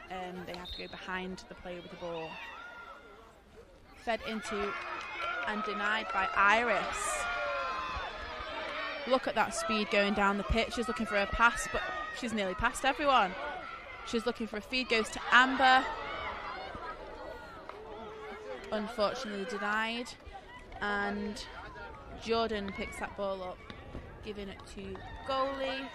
Speaker 5: they have to go behind the player with the ball. Fed into and denied by Iris. Look at that speed going down the pitch. She's looking for a pass, but she's nearly passed everyone. She's looking for a feed, goes to Amber. Unfortunately denied. And Jordan picks that ball up, giving it to goalie.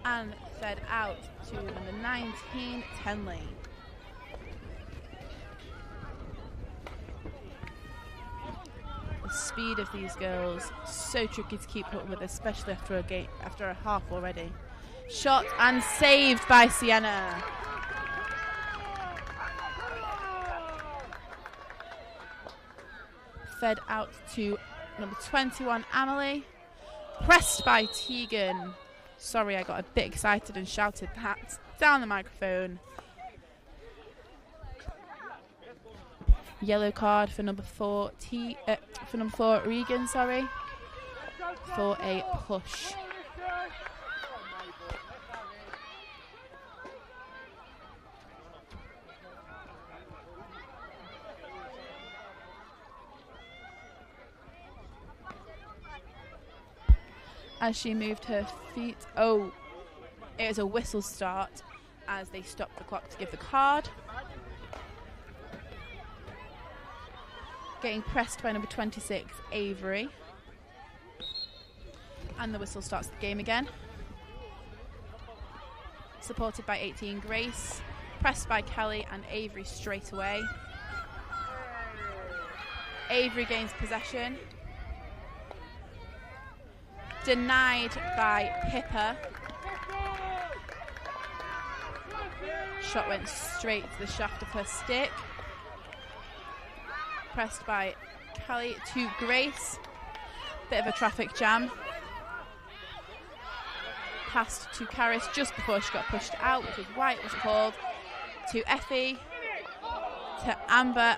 Speaker 5: And fed out to number 19, Tenley. The speed of these girls, so tricky to keep up with, especially after a half already. Shot and saved by Sienna. Fed out to number 21, Amelie. Pressed by Tegan. Sorry, I got a bit excited and shouted that down the microphone. Yellow card for number 4, Regan, for a push. As she moved her feet, it was a whistle start as they stopped the clock to give the card. Getting pressed by number 26, Avery. And the whistle starts the game again. Supported by 18, Grace. Pressed by Kelly and Avery straight away. Avery gains possession. Denied by Pippa. Shot went straight to the shaft of her stick. Pressed by Kelly to Grace. Bit of a traffic jam. Passed to Caris just before she got pushed out, which is why it wasn't called. To Effie. To Amber.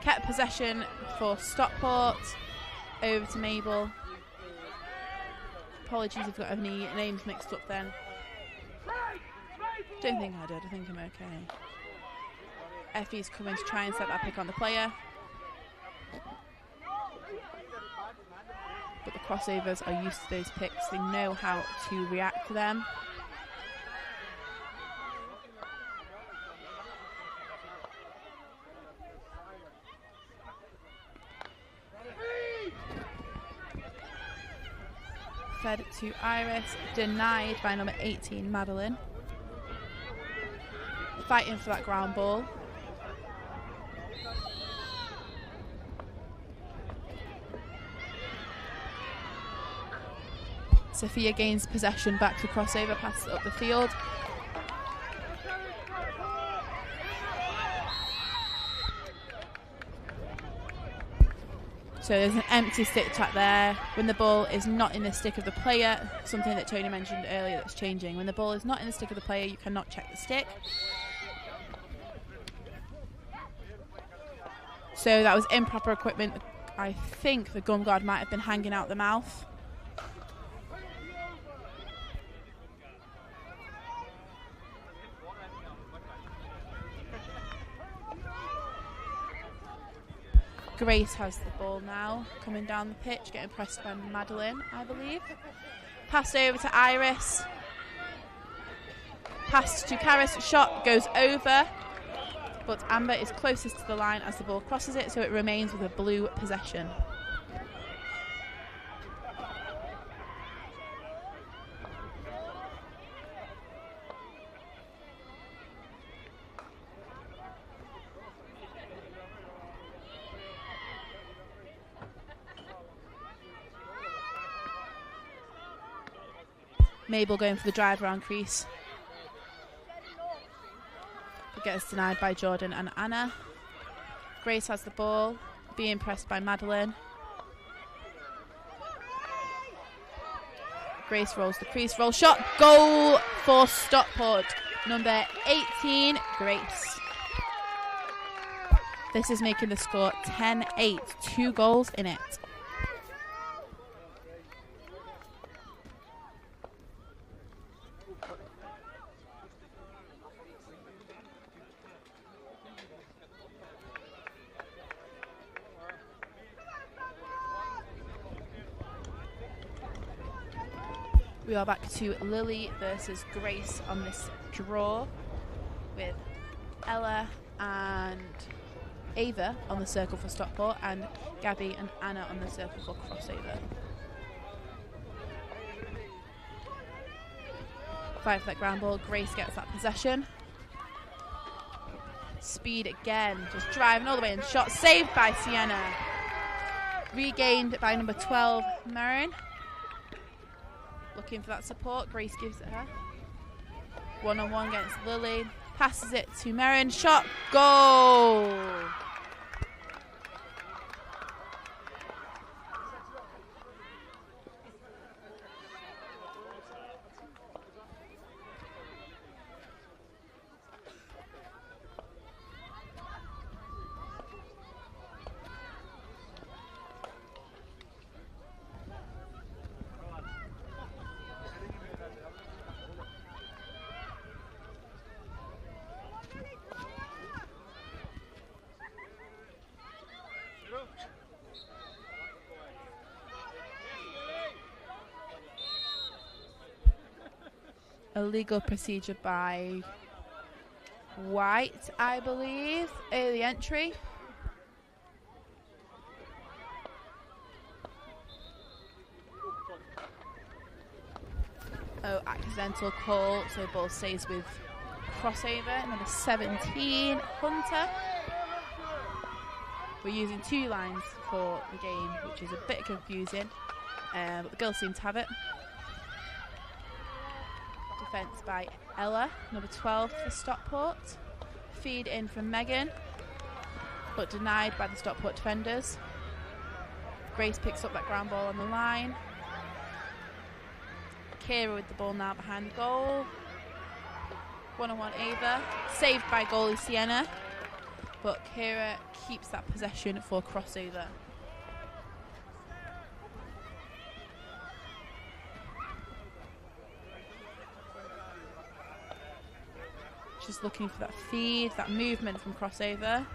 Speaker 5: Kept possession for Stockport. Over to Mabel. Apologies if I've got any names mixed up then. Don't think I did. I think I'm okay. Effie's coming to try and set that pick on the player. But the crossovers are used to those picks. They know how to react to them. Fed to Iris, denied by number 18, Madeline. Fighting for that ground ball. Sophia gains possession back to crossover, passes it up the field. So there's an empty stick tap there. When the ball is not in the stick of the player, something that Tony mentioned earlier that's changing. When the ball is not in the stick of the player, you cannot check the stick. So that was improper equipment. I think the gum guard might have been hanging out the mouth. Grace has the ball now, coming down the pitch, getting pressed by Madeline, I believe. Passed over to Iris. Pass to Karis, shot goes over, but Amber is closest to the line as the ball crosses it, so it remains with a blue possession. Mabel going for the drive around crease. It gets denied by Jordan and Anna. Grace has the ball, being pressed by Madeline. Grace rolls the crease, roll shot, goal for Stockport. Number 18, Grace. This is making the score 10-8, 2 goals in it. We are back to Lily versus Grace on this draw, with Ella and Ava on the circle for Stockport and Gabby and Anna on the circle for Crossover. Fight for that ground ball. Grace gets that possession. Speed again, just driving all the way in. Shot saved by Sienna. Regained by number 12, Marin. Looking for that support. Grace gives it her. One-on-one against Lily. Passes it to Marin. Shot. Goal. Illegal procedure by White, I believe. Early entry. Oh, accidental call. So ball stays with Crossover. Number 17, Hunter. We're using 2 lines for the game, which is a bit confusing. But the girls seem to have it. Defence by Ella, number 12 for Stockport. Feed in from Megan, but denied by the Stockport defenders. Grace picks up that ground ball on the line. Kira with the ball now behind the goal. One-on-one Ava, saved by goalie Sienna, but Kira keeps that possession for Crossover. Just looking for that feed, that movement from Crossover.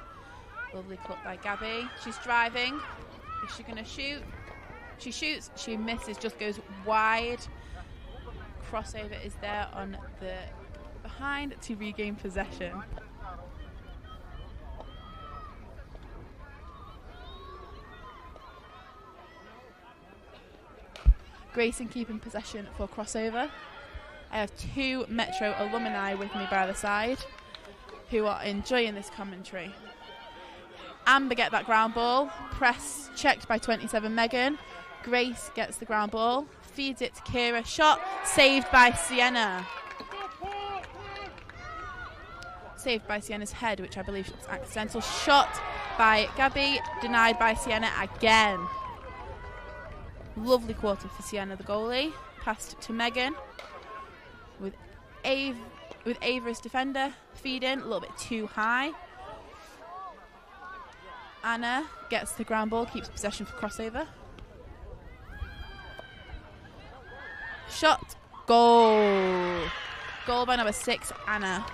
Speaker 5: Lovely cut by Gabby. She's driving. Is she going to shoot? She shoots. She misses. Just goes wide. Crossover is there on the behind to regain possession. Grayson keeping possession for Crossover. I have 2 Metro alumni with me by the side who are enjoying this commentary. Amber get that ground ball. Press checked by 27 Megan. Grace gets the ground ball. Feeds it to Kira. Shot saved by Sienna. Saved by Sienna's head, which I believe was accidental. Shot by Gabby. Denied by Sienna again. Lovely quarter for Sienna, the goalie. Passed to Megan. With Ava as defender, feed in a little bit too high. Anna gets the ground ball, keeps possession for Crossover. Shot, goal. Goal by number 6, Anna.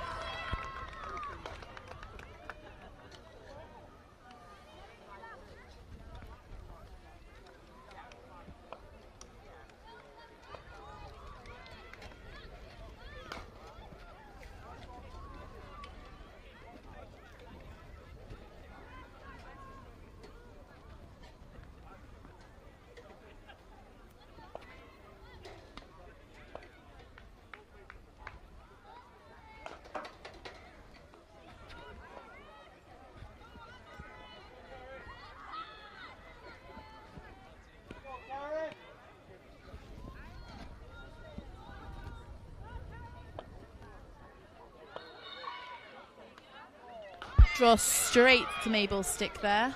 Speaker 1: Draws straight to Mabel's stick there.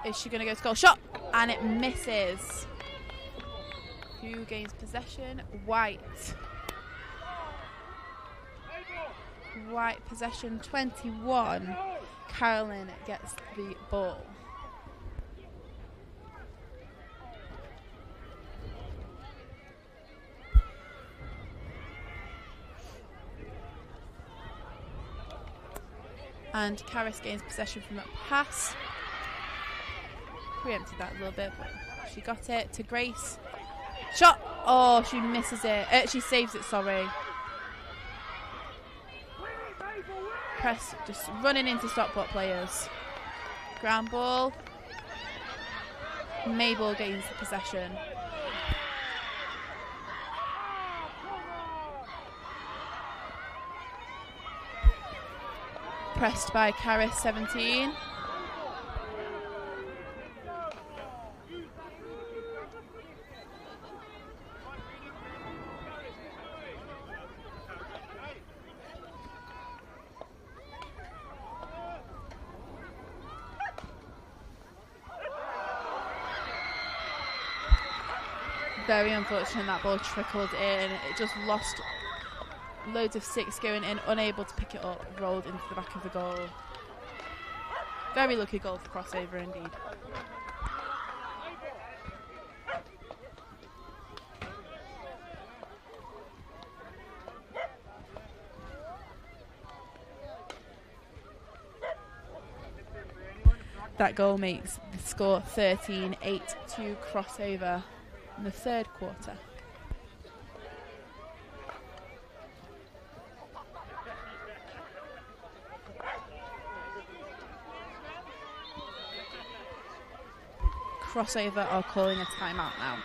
Speaker 1: Is she going to go to goal? Shot! And it misses. Who gains possession? White. White possession 21. Carolyn gets the ball. And Karis gains possession from that pass. Preempted that a little bit, but she got it to Grace. Shot! Oh, she misses it. She saves it, sorry. Press just running into Stockport players. Ground ball. Mabel gains the possession. Pressed by Karis, 17. Very unfortunate that ball trickled in. It just lost loads of six going in, unable to pick it up, rolled into the back of the goal. Very lucky goal for Crossover indeed. That goal makes the score 13-8 to Crossover in the third quarter. Crossover are calling a timeout now.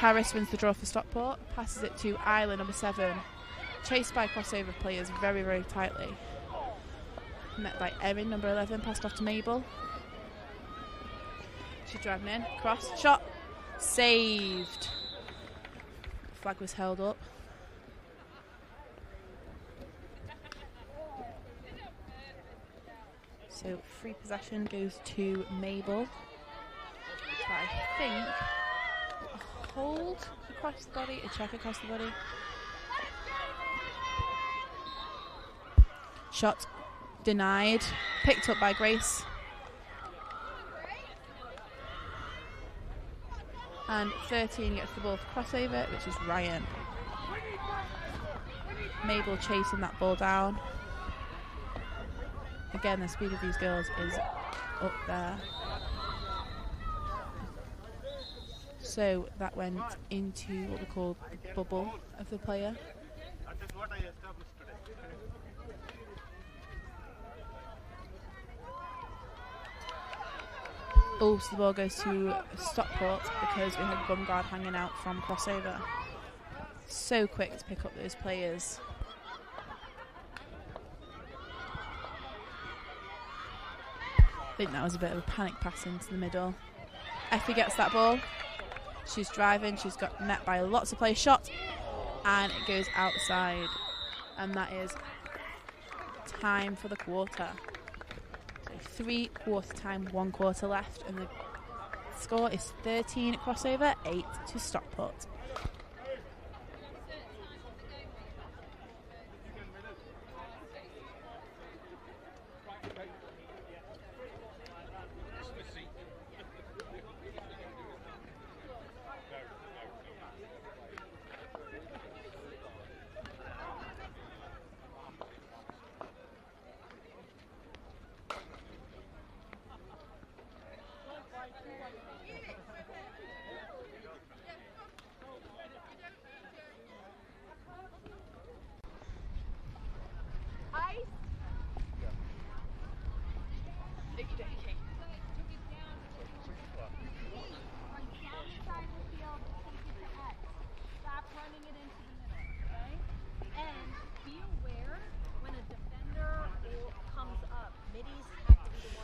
Speaker 5: Harris wins the draw for Stockport, passes it to Isla, number 7, chased by crossover players very, very tightly. Met by Erin, number 11, passed off to Mabel. She's driving in, cross, shot, saved. Flag was held up. So free possession goes to Mabel. But I think a hold across the body, a check across the body. Shot denied, picked up by Grace. And 13 gets the ball for crossover, which is Ryan. Mabel chasing that ball down. Again, the speed of these girls is up there. So that went into what we call the bubble of the player. Oh, so the ball goes to Stockport because we had Gun Guard hanging out from crossover. So quick to pick up those players. I think that was a bit of a panic pass into the middle. Effie gets that ball. She's driving. She's got met by lots of players. Shot. And it goes outside. And that is time for the quarter. So 3 quarter time, 1 quarter left. And the score is 13 crossover, 8 to Stockport.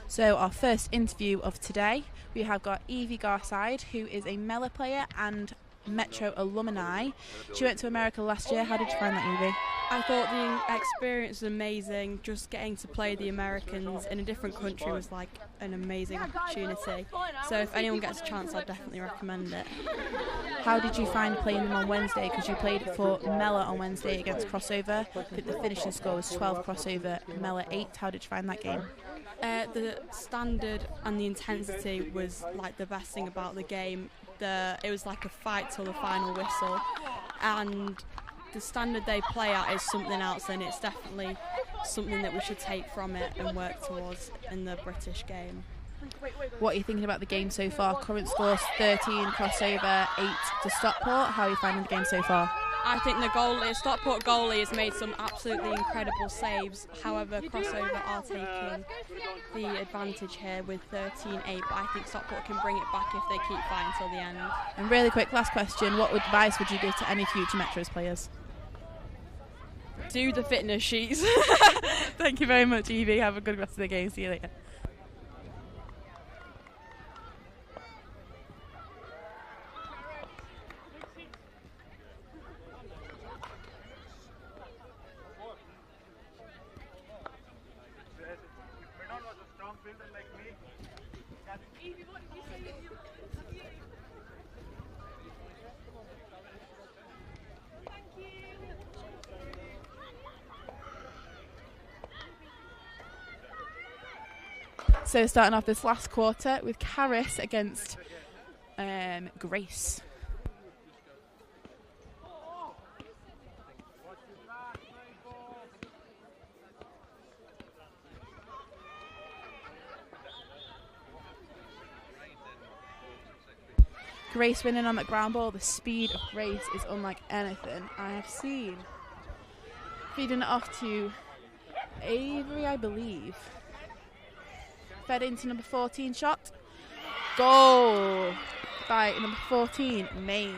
Speaker 5: So our first interview of today, we have got Evie Garside, who is a Mella player and Metro alumni. She went to America last year. How did you find that, Evie?
Speaker 10: I thought the experience was amazing. Just getting to play the Americans in a different country was like an amazing opportunity. So if anyone gets a chance, I'd definitely recommend it.
Speaker 5: How did you find playing them on Wednesday? Because you played for Mella on Wednesday against Crossover. I think the finishing score was 12 Crossover, Mella 8. How did you find that game?
Speaker 10: The standard and the intensity was like the best thing about the game. It was like a fight till the final whistle, and the standard they play at is something else, and it's definitely something that we should take from it and work towards in the British game.
Speaker 5: What are you thinking about the game so far? Current score 13 Crossover, 8 to Stockport. How are you finding the game so far?
Speaker 10: I think the Stockport goalie has made some absolutely incredible saves. However, Crossover are taking the advantage here with 13-8, but I think Stockport can bring it back if they keep fighting till the end.
Speaker 5: And really quick, last question, what advice would you give to any future Metros players?
Speaker 10: Do the fitness sheets.
Speaker 5: Thank you very much, Evie. Have a good rest of the game. See you later. So starting off this last quarter with Caris against Grace. Grace winning on that ground ball. The speed of Grace is unlike anything I have seen. Feeding it off to Avery, I believe. Fed into number 14 shot. Goal. by number 14, Maeve.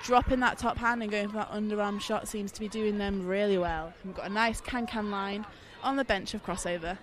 Speaker 5: Dropping that top hand and going for that underarm shot seems to be doing them really well. We've got a nice can-can line on the bench of crossover.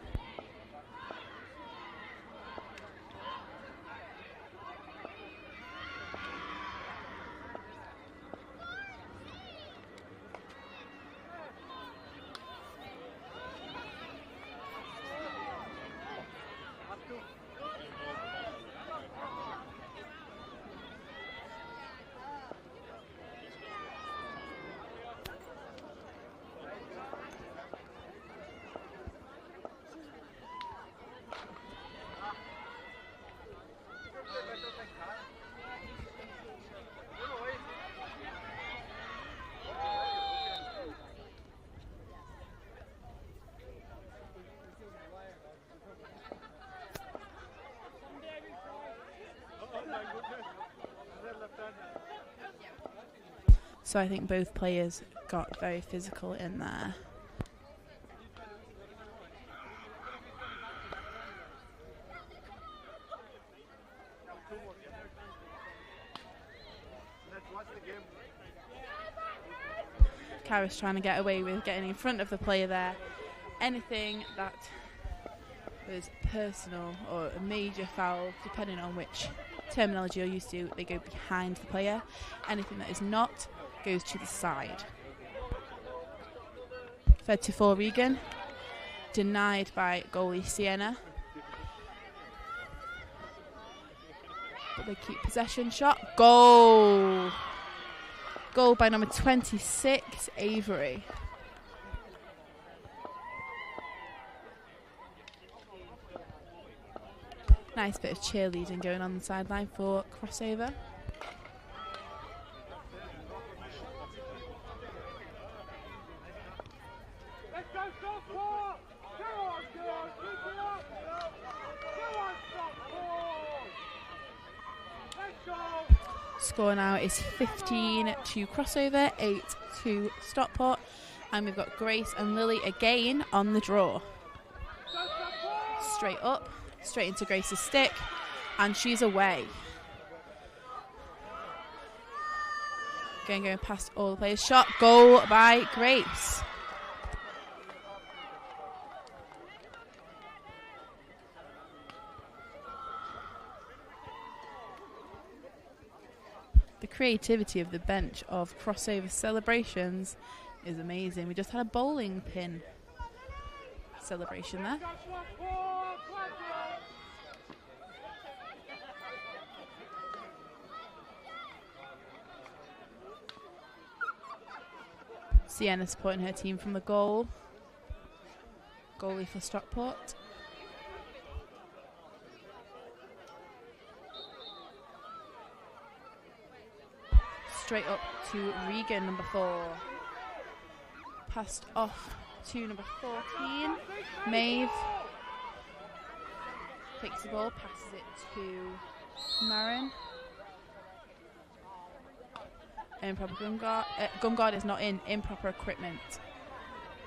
Speaker 5: So I think both players got very physical in there. Kara's trying to get away with getting in front of the player there. Anything that was personal or a major foul, depending on which terminology you're used to, they go behind the player. Anything that is not goes to the side. Fed to for Regan. Denied by goalie Sienna. But they keep possession. Shot. Goal. Goal by number 26, Avery. Nice bit of cheerleading going on the sideline for crossover.
Speaker 8: Let's go, Stockport! Come on, girls! Keep it up! Come on, Stockport! Let's go!
Speaker 5: Score now is 15 to crossover, 8 to Stockport. And we've got Grace and Lily again on the draw. Straight up, straight into Grace's stick, and she's away. Going past all the players. Shot, goal by Grace. The creativity of the bench of crossover celebrations is amazing. We just had a bowling pin celebration there. Sienna supporting her team from the goal. Goalie for Stockport. Straight up to Regan, number 4. Passed off to number 14, Maeve. Takes the ball, passes it to Marin. Improper gum guard. Gum guard is not in. Improper equipment.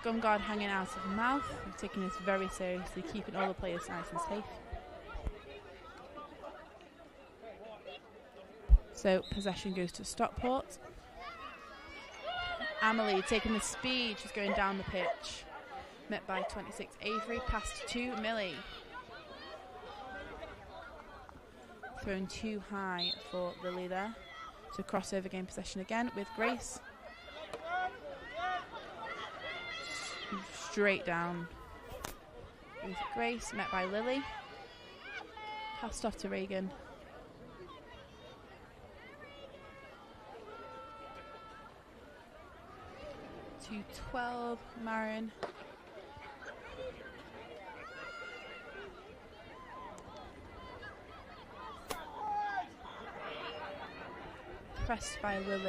Speaker 5: Gum guard hanging out of the mouth. We're taking this very seriously, keeping all the players nice and safe. So possession goes to Stockport. Amelie taking the speed. She's going down the pitch. Met by 26 Avery. Passed to Millie. Thrown too high for Lily there. So crossover game possession again with Grace. Straight down with Grace. Met by Lily. Passed off to Regan. To 12, Marin. Pressed by Lily. I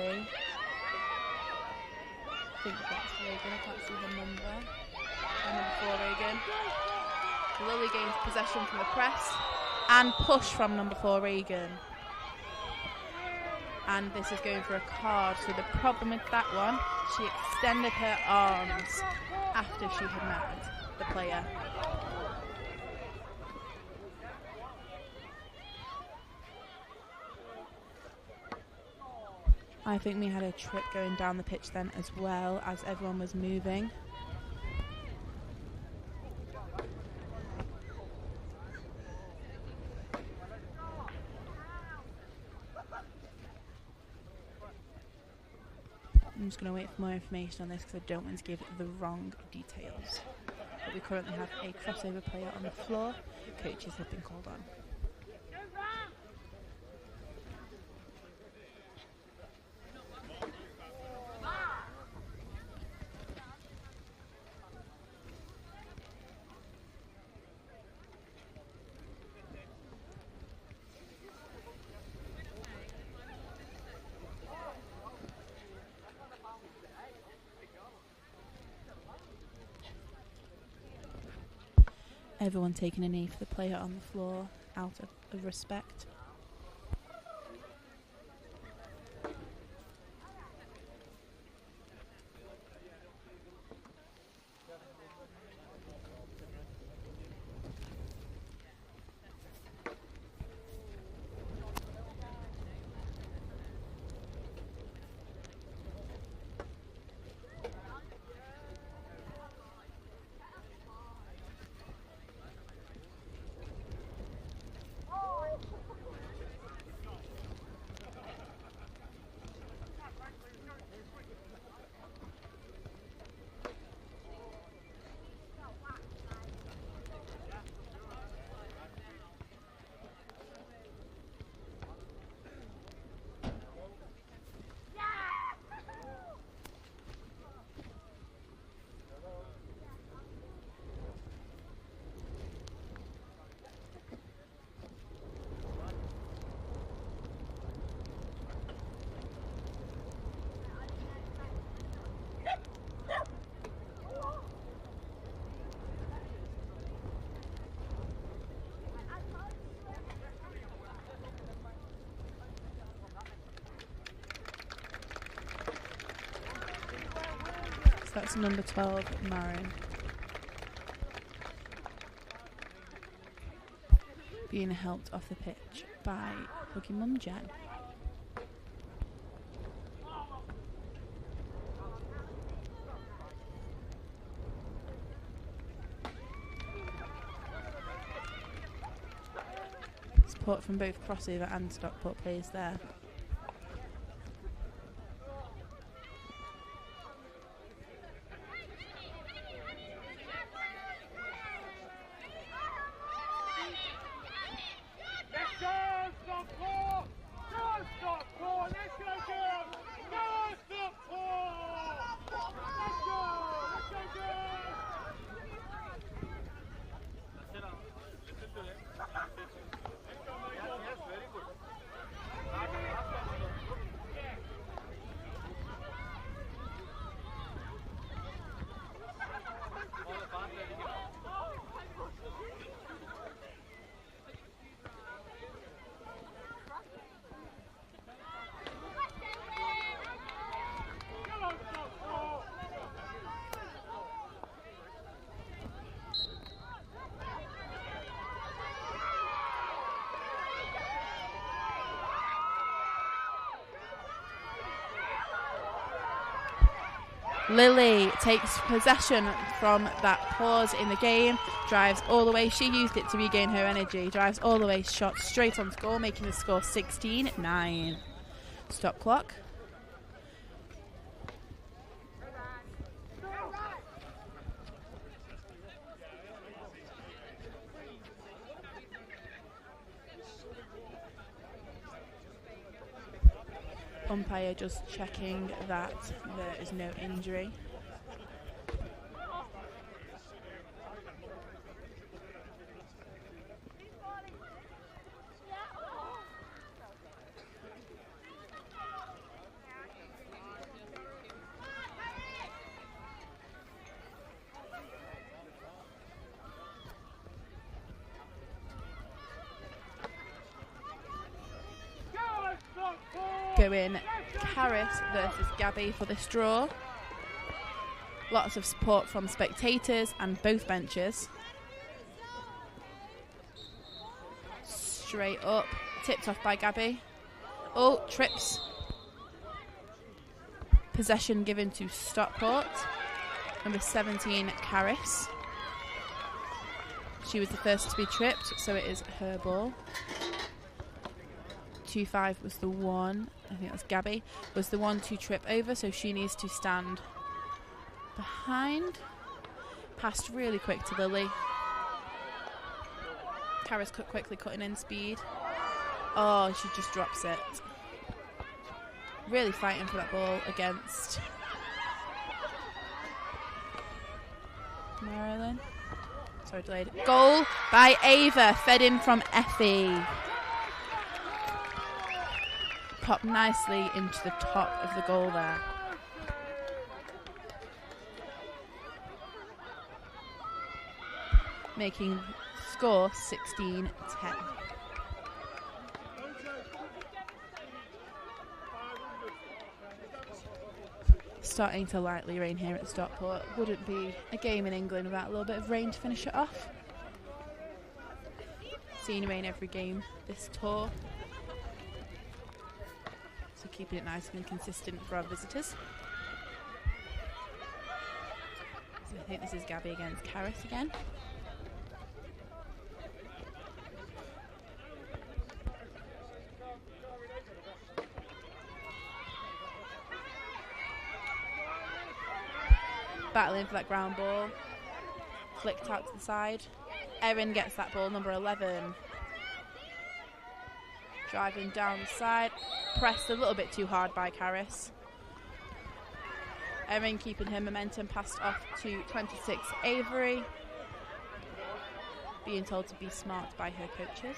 Speaker 5: think that's Regan. I can't see the number. Number 4, Regan. Lily gains possession from the press and push from number 4, Regan. And this is going for a card. So the problem with that one, she extended her arms after she had met the player. I think we had a trip going down the pitch then as well as everyone was moving. I'm just going to wait for more information on this because I don't want to give the wrong details. But we currently have a crossover player on the floor. Coaches have been called on. Everyone taking a knee for the player on the floor out of respect. That's number 12, Marin. Being helped off the pitch by Huggy Mum Jen. Support from both Crossover and Stockport players there. Lily takes possession from that pause in the game, drives all the way. She used it to regain her energy, drives all the way, shot straight on goal, making the score 16-9. Stop clock. Umpire just checking that there is no injury. Going Harris versus Gabby for this draw. Lots of support from spectators and both benches. Straight up, tipped off by Gabby. Oh, trips. possession given to Stockport. Number 17, Caris. She was the first to be tripped, so it is her ball. 2-5 was the one, I think that's Gabby, was the one to trip over, so she needs to stand behind. Passed really quick to Lily. Caris quickly cutting in speed. Oh, she just drops it. Really fighting for that ball against Marilyn. Sorry, delayed. Goal by Ava, fed in from Effie. Popped nicely into the top of the goal there. Making score 16-10. Starting to lightly rain here at Stockport. Wouldn't be a game in England without a little bit of rain to finish it off. Seen rain every game this tour. So keeping it nice and consistent for our visitors. So I think this is Gabby against Caris again. Battling for that ground ball. Flicked out to the side. Erin gets that ball, number 11. Driving down the side. Pressed a little bit too hard by Caris. Erin keeping her momentum, passed off to 26 Avery. Being told to be smart by her coaches.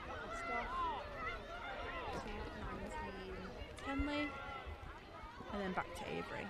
Speaker 5: Passed off to 19 Kenley. And then back to Avery.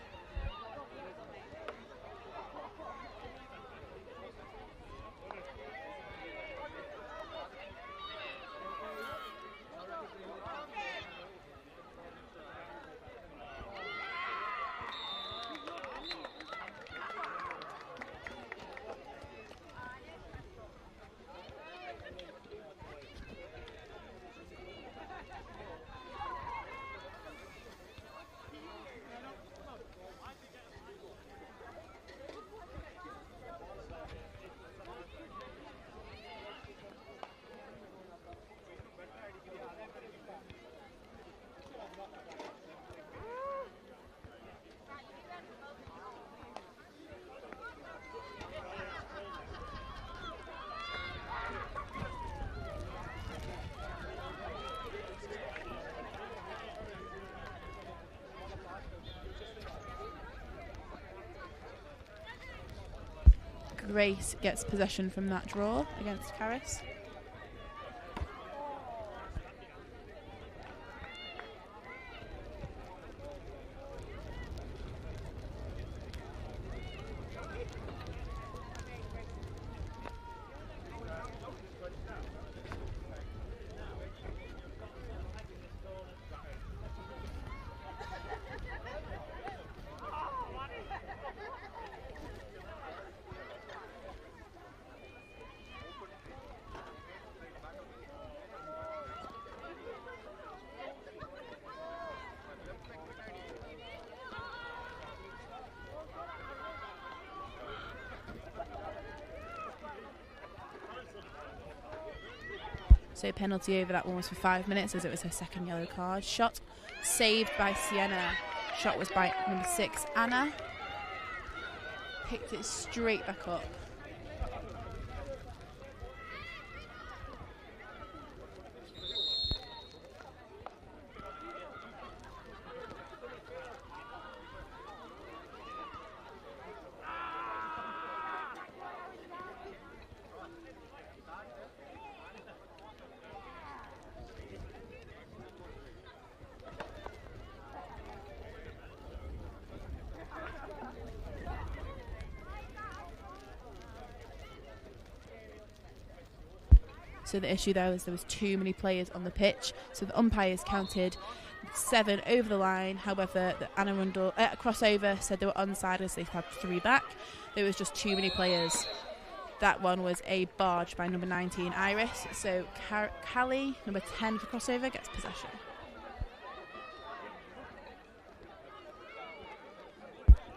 Speaker 5: Grace gets possession from that draw against Caris. So penalty over that one was for 5 minutes as it was her second yellow card. Shot saved by Sienna. Shot was by number 6, Anna. Picked it straight back up. So the issue there was there was too many players on the pitch. So the umpires counted 7 over the line. However, the Arundel crossover said they were onside as they had 3 back. There was just too many players. That one was a barge by number 19, Iris. So Callie, number 10 for crossover, gets possession.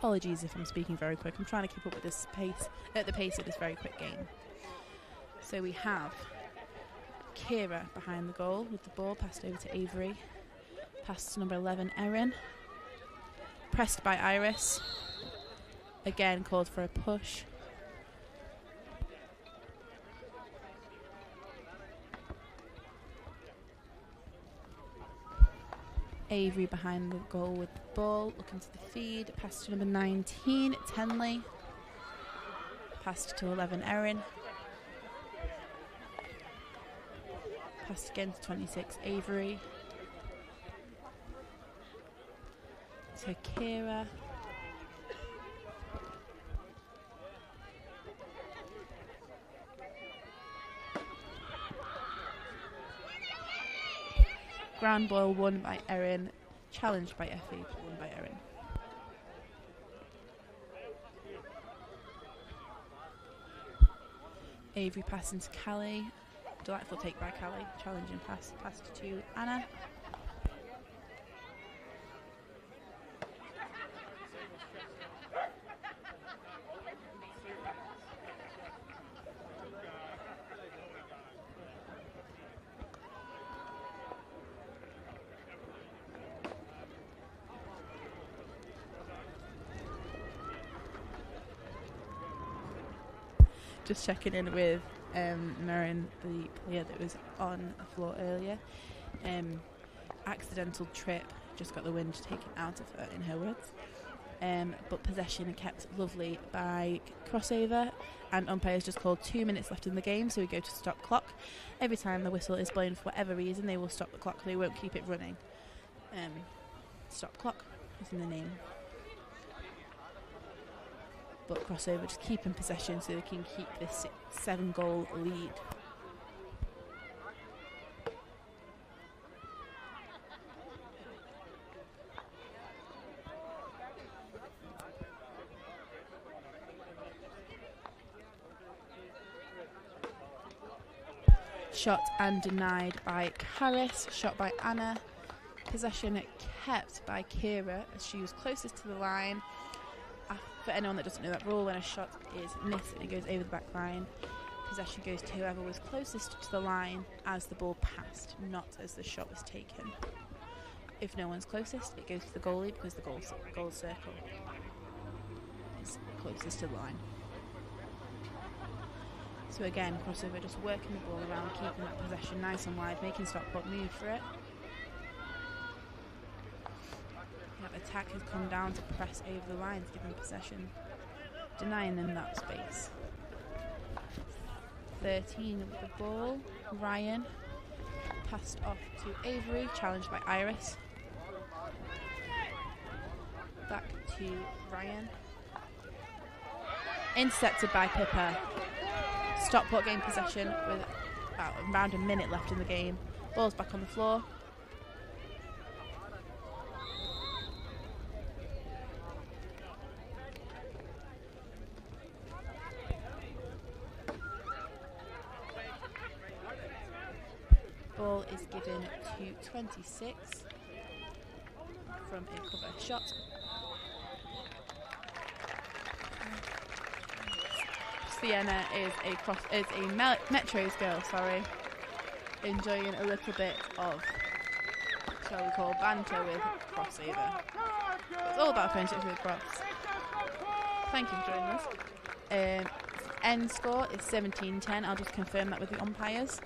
Speaker 5: Apologies if I'm speaking very quick. I'm trying to keep up with this pace at the pace of this very quick game. So we have Kira behind the goal with the ball, passed over to Avery, passed to number 11 Erin, pressed by Iris, again called for a push. Avery behind the goal with the ball, looking to the feed, pass to number 19, Tenley, passed to 11, Erin, passed again to 26, Avery, to Kira, ground ball won by Erin, challenged by Effie, won by Erin. Avery passing to Callie, delightful take by Callie, challenging pass, passed to Anna. Just checking in with Marin, the player that was on the floor earlier. Accidental trip, just got the wind taken out of her, in her words. But possession kept lovely by Crossover, and umpires just called 2 minutes left in the game, so we go to stop clock. Every time the whistle is blown for whatever reason, they will stop the clock, they won't keep it running. Stop clock is in the name. But Crossover just keeping possession so they can keep this 7-goal lead. Shot and denied by Karis, shot by Anna. Possession kept by Kira as she was closest to the line. For anyone that doesn't know that rule, when a shot is missed, it goes over the back line. Possession goes to whoever was closest to the line as the ball passed, not as the shot was taken. If no one's closest, it goes to the goalie because the goal circle is closest to the line. So again, Crossover just working the ball around, keeping that possession nice and wide, making Stockport move for it. Attack has come down to press over the lines, giving possession, denying them that space. 13 with the ball, Ryan, passed off to Avery, challenged by Iris. Back to Ryan. Intercepted by Pippa. Stockport gained possession with about around a minute left in the game. Ball's back on the floor. Ball is given to 26 from a cover shot. Sienna is a Metro's girl, enjoying a little bit of, shall we call, banter with Crossover. It's all about friendship with Cross. Thank you for joining us. End score is 17-10. I'll just confirm that with the umpires.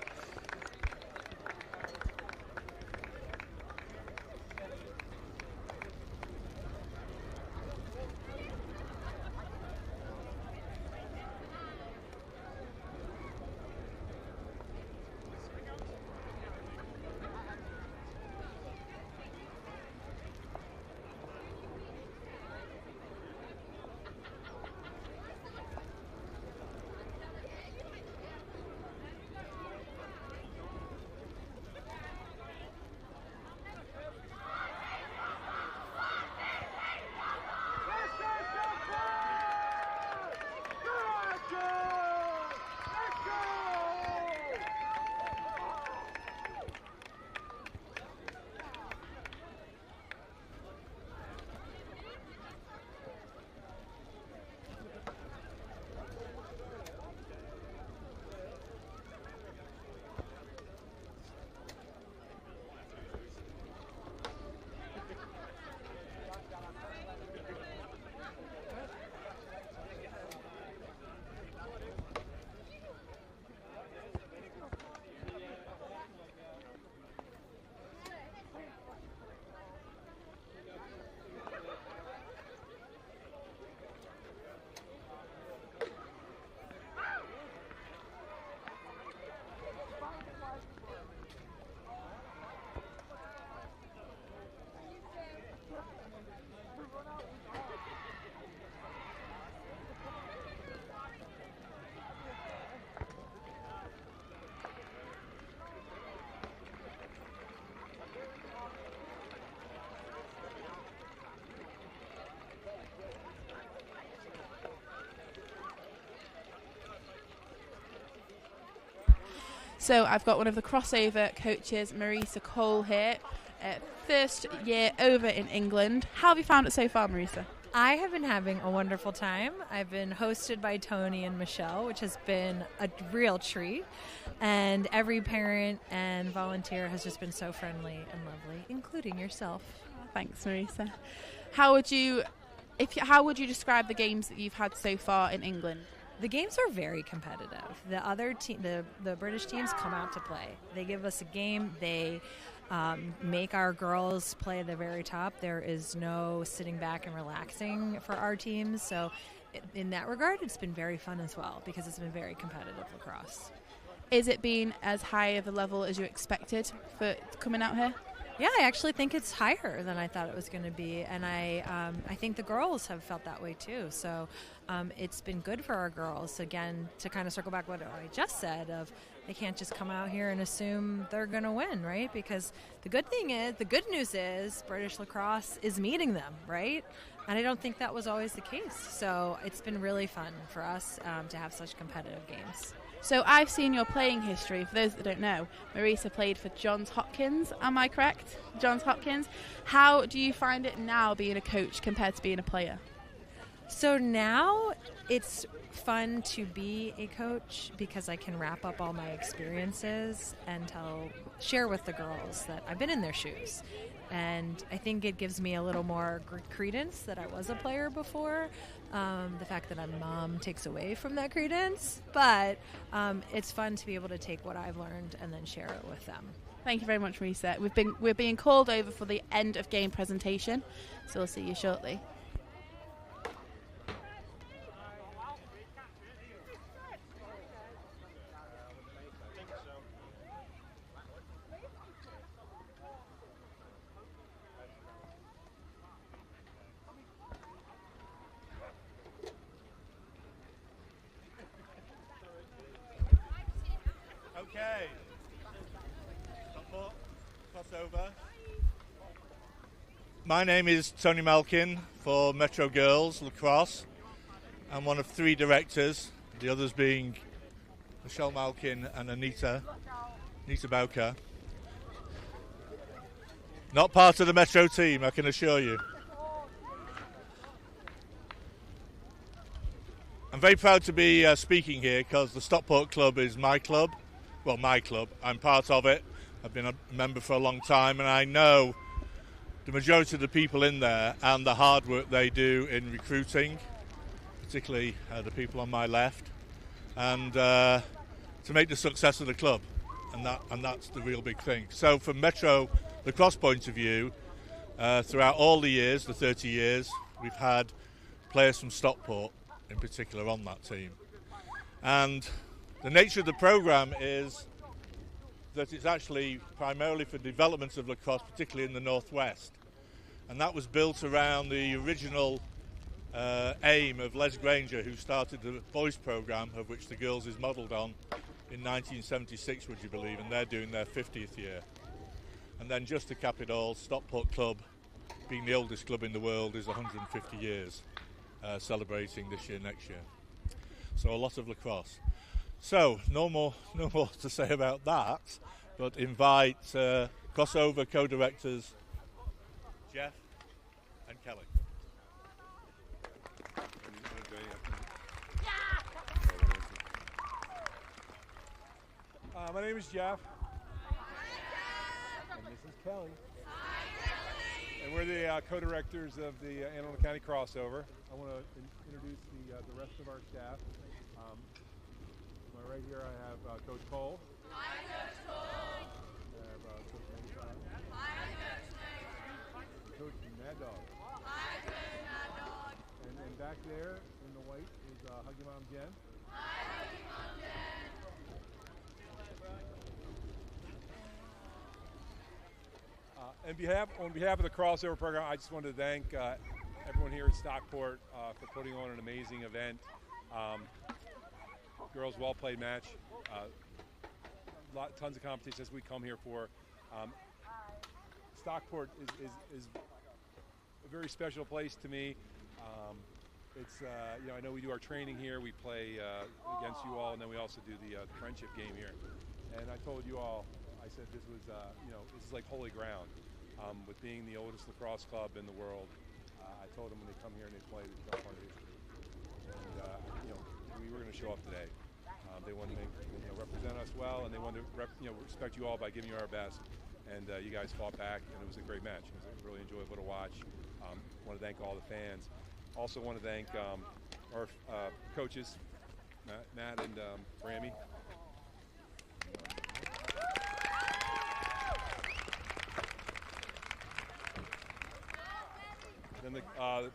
Speaker 5: So I've got one of the crossover coaches, Marisa Cole, here. First year over in England. How have you found it so far, Marisa?
Speaker 11: I have been having a wonderful time. I've been hosted by Tony and Michelle, which has been a real treat. And every parent and volunteer has just been so friendly and lovely, including yourself.
Speaker 5: Thanks, Marisa. How would you describe the games that you've had so far in England?
Speaker 11: The games are very competitive. The other team, the British teams, come out to play. They give us a game. They make our girls play at the very top. There is no sitting back and relaxing for our teams. So in that regard, it's been very fun as well because it's been very competitive lacrosse.
Speaker 5: Is it been as high of a level as you expected for coming out here?
Speaker 11: Yeah, I actually think it's higher than I thought it was going to be, and I think the girls have felt that way too. So it's been good for our girls. Again, to kind of circle back what I just said, of they can't just come out here and assume they're going to win, right? Because the good news is British lacrosse is meeting them, right? And I don't think that was always the case. So it's been really fun for us to have such competitive games.
Speaker 5: So I've seen your playing history. For those that don't know, Marisa played for Johns Hopkins. Am I correct? Johns Hopkins. How do you find it now being a coach compared to being a player?
Speaker 11: So now it's fun to be a coach because I can wrap up all my experiences and share with the girls that I've been in their shoes. And I think it gives me a little more credence that I was a player before. The fact that I'm a mom takes away from that credence, but it's fun to be able to take what I've learned and then share it with them.
Speaker 5: Thank you very much, Marisa. We're being called over for the end of game presentation, so we'll see you shortly.
Speaker 2: Okay. Stockport, crossover. My name is Tony Malkin for Metro Girls Lacrosse. I'm one of 3 directors, the others being Michelle Malkin and Anita Bowker. Not part of the Metro team, I can assure you. I'm very proud to be speaking here because the Stockport Club is my club. Well, my club. I'm part of it. I've been a member for a long time, and I know the majority of the people in there and the hard work they do in recruiting, particularly the people on my left, and to make the success of the club, and that's the real big thing. So from Metro Lacrosse point of view, throughout all the years, the 30 years, we've had players from Stockport in particular on that team. And the nature of the program is that it's actually primarily for development of lacrosse, particularly in the Northwest. And that was built around the original aim of Les Granger, who started the boys program, of which the girls is modelled on, in 1976, would you believe, and they're doing their 50th year. And then just to cap it all, Stockport Club, being the oldest club in the world, is 150 years, celebrating this year, next year. So a lot of lacrosse. So no more to say about that, but invite crossover co-directors Jeff and Kelly.
Speaker 3: My name is Jeff. And this is Kelly. And we're the co-directors of the Annabelle County Crossover. I want to introduce the rest of our staff. Right here I have Coach Cole. Hi, Coach Cole. I have Coach Mason. Hi, Coach Mason. Coach Mad Dog. Hi, Coach Mad Dog. And back there in the white is Huggy Mom Jen. Hi, Huggy Mom Jen. On behalf of the crossover program, I just wanted to thank everyone here at Stockport for putting on an amazing event. Girls well-played match, tons of competitions we come here for. Stockport is a very special place to me. It's I know we do our training here. We play against you all, and then we also do the friendship game here. And I told you all, I said this was, this is like holy ground. With being the oldest lacrosse club in the world, I told them when they come here and they play, this is part of history. And we were going to show up today. They wanted to represent us well, and they wanted to respect you all by giving you our best. And you guys fought back, and it was a great match. It was really enjoyable to watch. Want to thank all the fans. Also want to thank our coaches, Matt and Brammy. Then the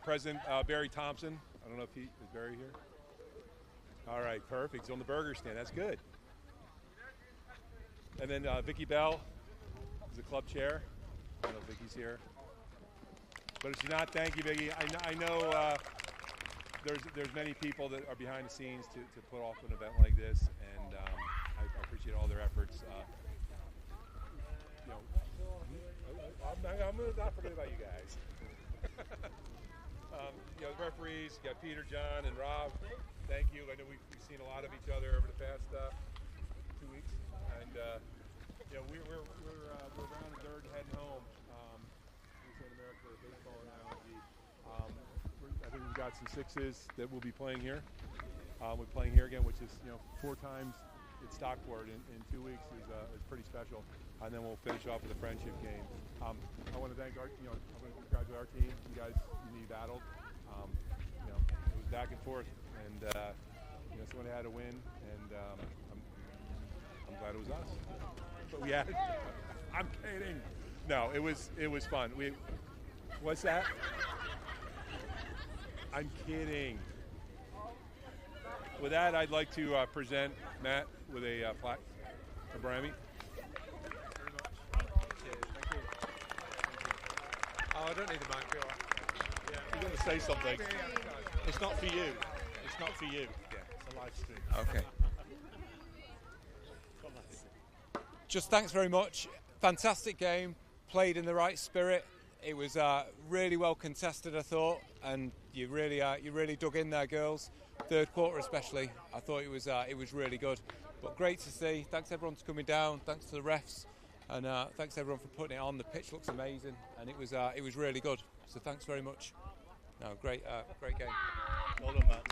Speaker 3: president, Barry Thompson. I don't know if is Barry here? All right, perfect. He's on the burger stand. That's good. And then Vicki Bell is the club chair. I don't know if Vicki's here. But if she's not, thank you, Vicki. I know there's many people that are behind the scenes to put off an event like this, and I appreciate all their efforts. I'm going to not forget about you guys. The referees, you got Peter, John, and Rob. Thank you. I know we've seen a lot of each other over the past 2 weeks, and we're around the dirt and heading home. We say in America, a baseball analogy. I think we've got some sixes that we'll be playing here. We're playing here again, which is 4 times at Stockport in 2 weeks is pretty special. And then we'll finish off with a friendship game. I want to thank I want to congratulate our team. You guys, you battled. It was back and forth, and someone had to win, and I'm glad it was us. But we had. I'm kidding. No, it was fun. What's that? I'm kidding. With that, I'd like to present Matt with a plaque for Brammy.
Speaker 12: Oh, I don't need a mic, do I? Yeah.
Speaker 2: You're going to say something.
Speaker 12: It's not for you. It's not for you. Yeah, it's a live stream. Okay. Just thanks very much. Fantastic game. Played in the right spirit. It was really well contested, I thought, and you really dug in there, girls. Third quarter especially, I thought it was really good. But great to see. Thanks everyone for coming down. Thanks to the refs. And thanks everyone for putting it on. The pitch looks amazing, and it was really good. So thanks very much. No, great game.
Speaker 2: Well done, Matt.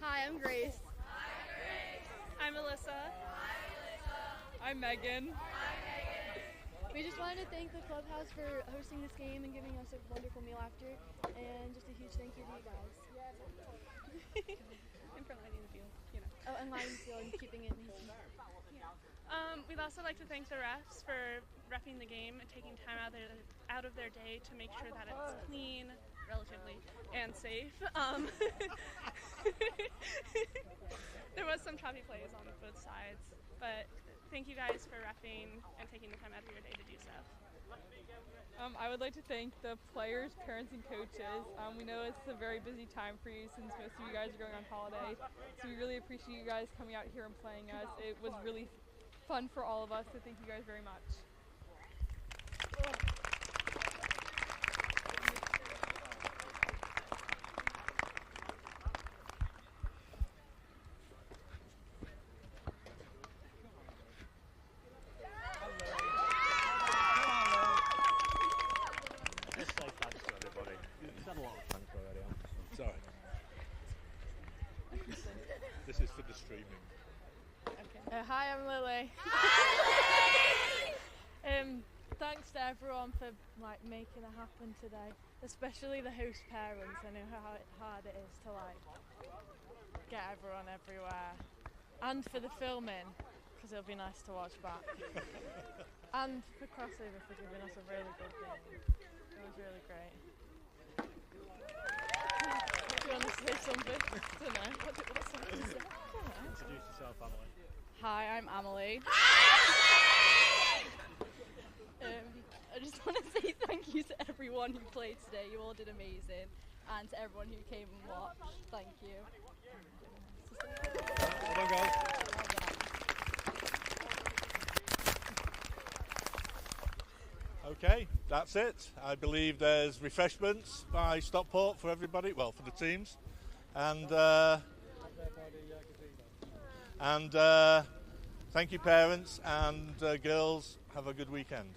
Speaker 13: Hi, I'm Grace. I'm Alyssa. I'm Megan. We just wanted to thank the clubhouse for hosting this game and giving us a wonderful meal after, and just a huge thank you to you guys.
Speaker 14: And for lighting the field,
Speaker 13: Oh, and lighting the field and keeping it neat.
Speaker 14: We'd also like to thank the refs for repping the game and taking time out of their day to make sure that it's clean, relatively, and safe. There was some choppy plays on both sides, but thank you guys for repping and taking the time out of your day to do so.
Speaker 15: I would like to thank the players, parents, and coaches. We know it's a very busy time for you since most of you guys are going on holiday, so we really appreciate you guys coming out here and playing us. It was really fun for all of us, so thank you guys very much.
Speaker 2: This is for the streaming.
Speaker 16: Okay. Hi, I'm Lily. Thanks to everyone for making it happen today, especially the host parents. I know how hard it is to get everyone everywhere, and for the filming, because it'll be nice to watch back, and for Crossover for giving us a really good game. It was really great. Do you want to say something? I don't know. What's something to say?
Speaker 12: Introduce yourself, Emily.
Speaker 16: Hi, I'm Emily. I just want to say thank you to everyone who played today. You all did amazing. And to everyone who came and watched, thank you.
Speaker 2: Well done, guys. Okay, that's it. I believe there's refreshments by Stockport for everybody, well, for the teams. And thank you, parents, and girls, have a good weekend.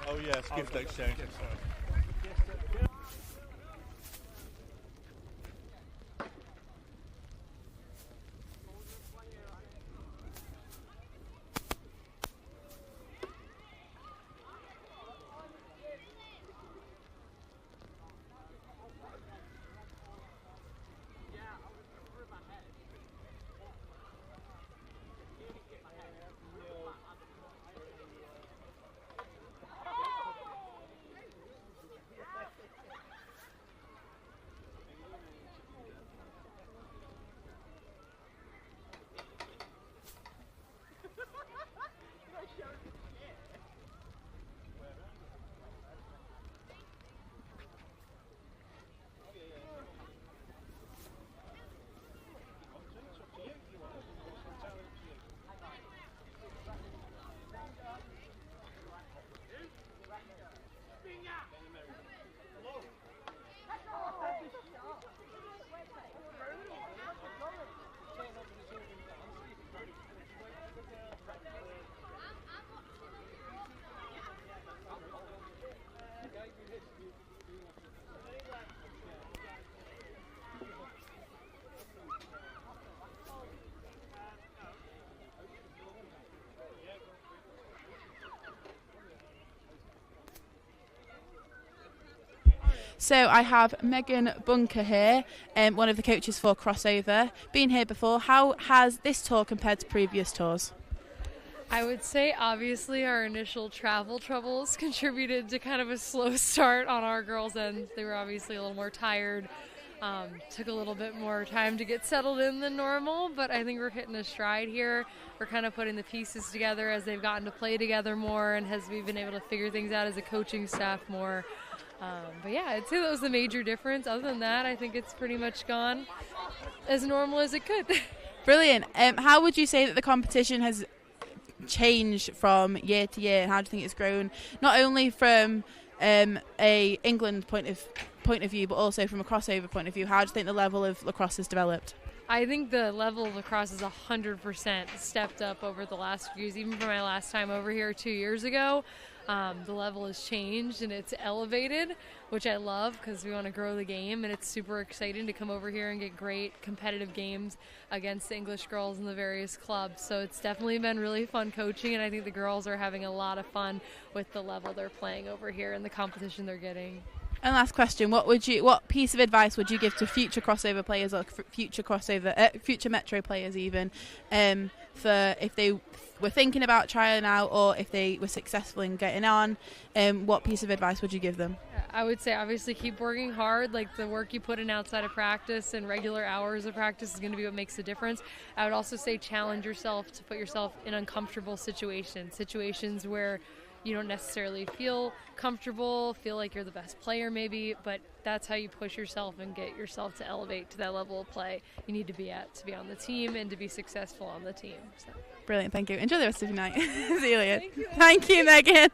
Speaker 2: Oh yes, gift exchange.
Speaker 5: So I have Megan Bunker here, one of the coaches for Crossover. Been here before. How has this tour compared to previous tours?
Speaker 6: I would say obviously our initial travel troubles contributed to kind of a slow start on our girls' end. They were obviously a little more tired. Took a little bit more time to get settled in than normal, but I think we're hitting a stride here. We're kind of putting the pieces together as they've gotten to play together more and as we've been able to figure things out as a coaching staff more. But yeah, I'd say that was the major difference. Other than that, I think it's pretty much gone as normal as it could.
Speaker 5: Brilliant. How would you say that the competition has changed from year to year? How do you think it's grown, not only from a England point of view, but also from a Crossover point of view? How do you think the level of lacrosse has developed?
Speaker 6: I think the level of lacrosse is 100% stepped up over the last few years. Even from my last time over here 2 years ago, the level has changed and it's elevated, which I love because we want to grow the game, and it's super exciting to come over here and get great competitive games against the English girls in the various clubs. So it's definitely been really fun coaching, and I think the girls are having a lot of fun with the level they're playing over here and the competition they're getting.
Speaker 5: And last question: what piece of advice would you give to future Crossover players or future Metro players even, for if they were thinking about trying out or if they were successful in getting on? What piece of advice would you give them?
Speaker 6: I would say obviously keep working hard. Like the work you put in outside of practice and regular hours of practice is going to be what makes the difference. I would also say challenge yourself to put yourself in uncomfortable situations where you don't necessarily feel comfortable, feel like you're the best player maybe, but that's how you push yourself and get yourself to elevate to that level of play you need to be at to be on the team and to be successful on the team. So.
Speaker 5: Brilliant, thank you. Enjoy the rest of your night. See you later. Thank you, Megan.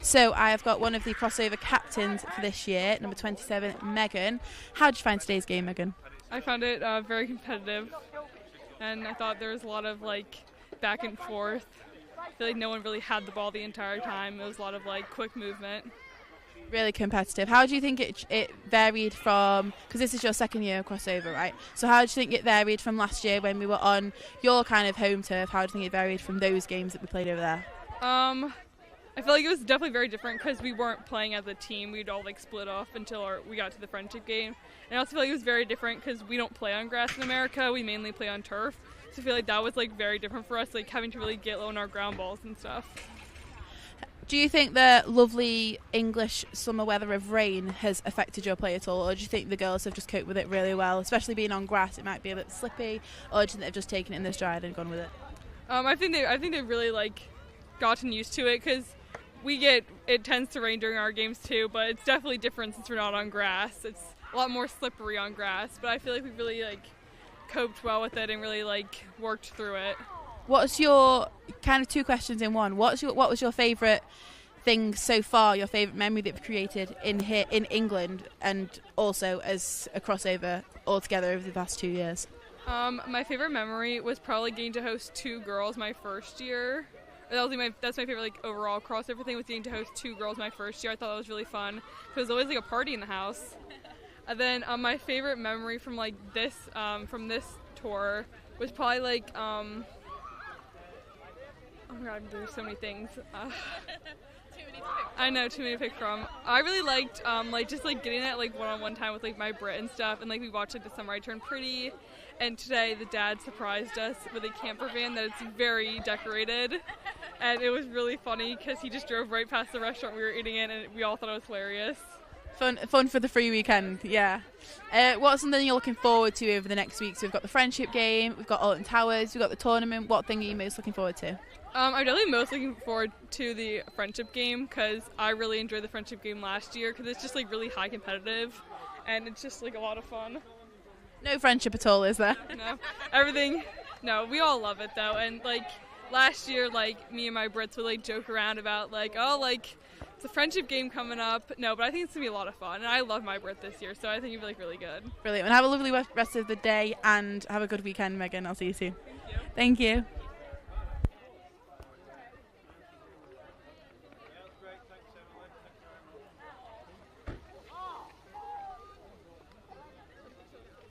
Speaker 5: So I have got one of the Crossover captains for this year, number 27, Megan. How did you find today's game, Megan?
Speaker 15: I found it very competitive, and I thought there was a lot of back and forth. I feel like no one really had the ball the entire time. It was a lot of quick movement.
Speaker 5: Really competitive. How do you think it varied from, because this is your second year of crossover, right? So how do you think it varied from last year when we were on your kind of home turf? How do you think it varied from those games that we played over there?
Speaker 15: I feel like it was definitely very different because we weren't playing as a team. We'd all like split off until we got to the friendship game. And I also feel like it was very different because we don't play on grass in America. We mainly play on turf. So I feel like that was like very different for us, like having to really get low on our ground balls and stuff.
Speaker 5: Do you think the lovely English summer weather of rain has affected your play at all, or do you think the girls have just coped with it really well, especially being on grass? It might be a bit slippy, or do you think they've just taken it in their stride and gone with it?
Speaker 15: I think they really like gotten used to it because it tends to rain during our games too, but it's definitely different since we're not on grass. It's a lot more slippery on grass, but I feel like we really like coped well with it and really like worked through it.
Speaker 5: What's your, kind of two questions in one, what was your favourite thing so far, your favourite memory that you've created in England and also as a crossover altogether over the past 2 years?
Speaker 15: My favourite memory was probably getting to host 2 girls my first year. That's my favorite like overall crossover thing, was getting to host 2 girls my first year. I thought that was really fun. It was always like a party in the house. And then my favorite memory from like this tour was probably like oh my god, there's so many things. I know, too many to pick from. I really liked like just like getting that like one-on-one time with like my Brit and stuff, and like we watched like The Summer I Turned Pretty, and today the dad surprised us with a camper van that it's very decorated, and it was really funny because he just drove right past the restaurant we were eating in, and we all thought it was hilarious.
Speaker 5: Fun for the free weekend, yeah. What's something you're looking forward to over the next week? So we've got the friendship game, we've got Alton Towers, we've got the tournament. What thing are you most looking forward to?
Speaker 15: I'm definitely most looking forward to the friendship game because I really enjoyed the friendship game last year because it's just like really high competitive and it's just like a lot of fun.
Speaker 5: No friendship at all, is there?
Speaker 15: No, everything. No, we all love it though, and like last year, like me and my Brits would like joke around about like, oh, like it's a friendship game coming up. No, but I think it's gonna be a lot of fun, and I love my Brit this year, so I think it'll be like really good.
Speaker 5: Brilliant, and have a lovely rest of the day and have a good weekend, Megan. I'll see you soon.
Speaker 15: Thank you.
Speaker 5: Thank you.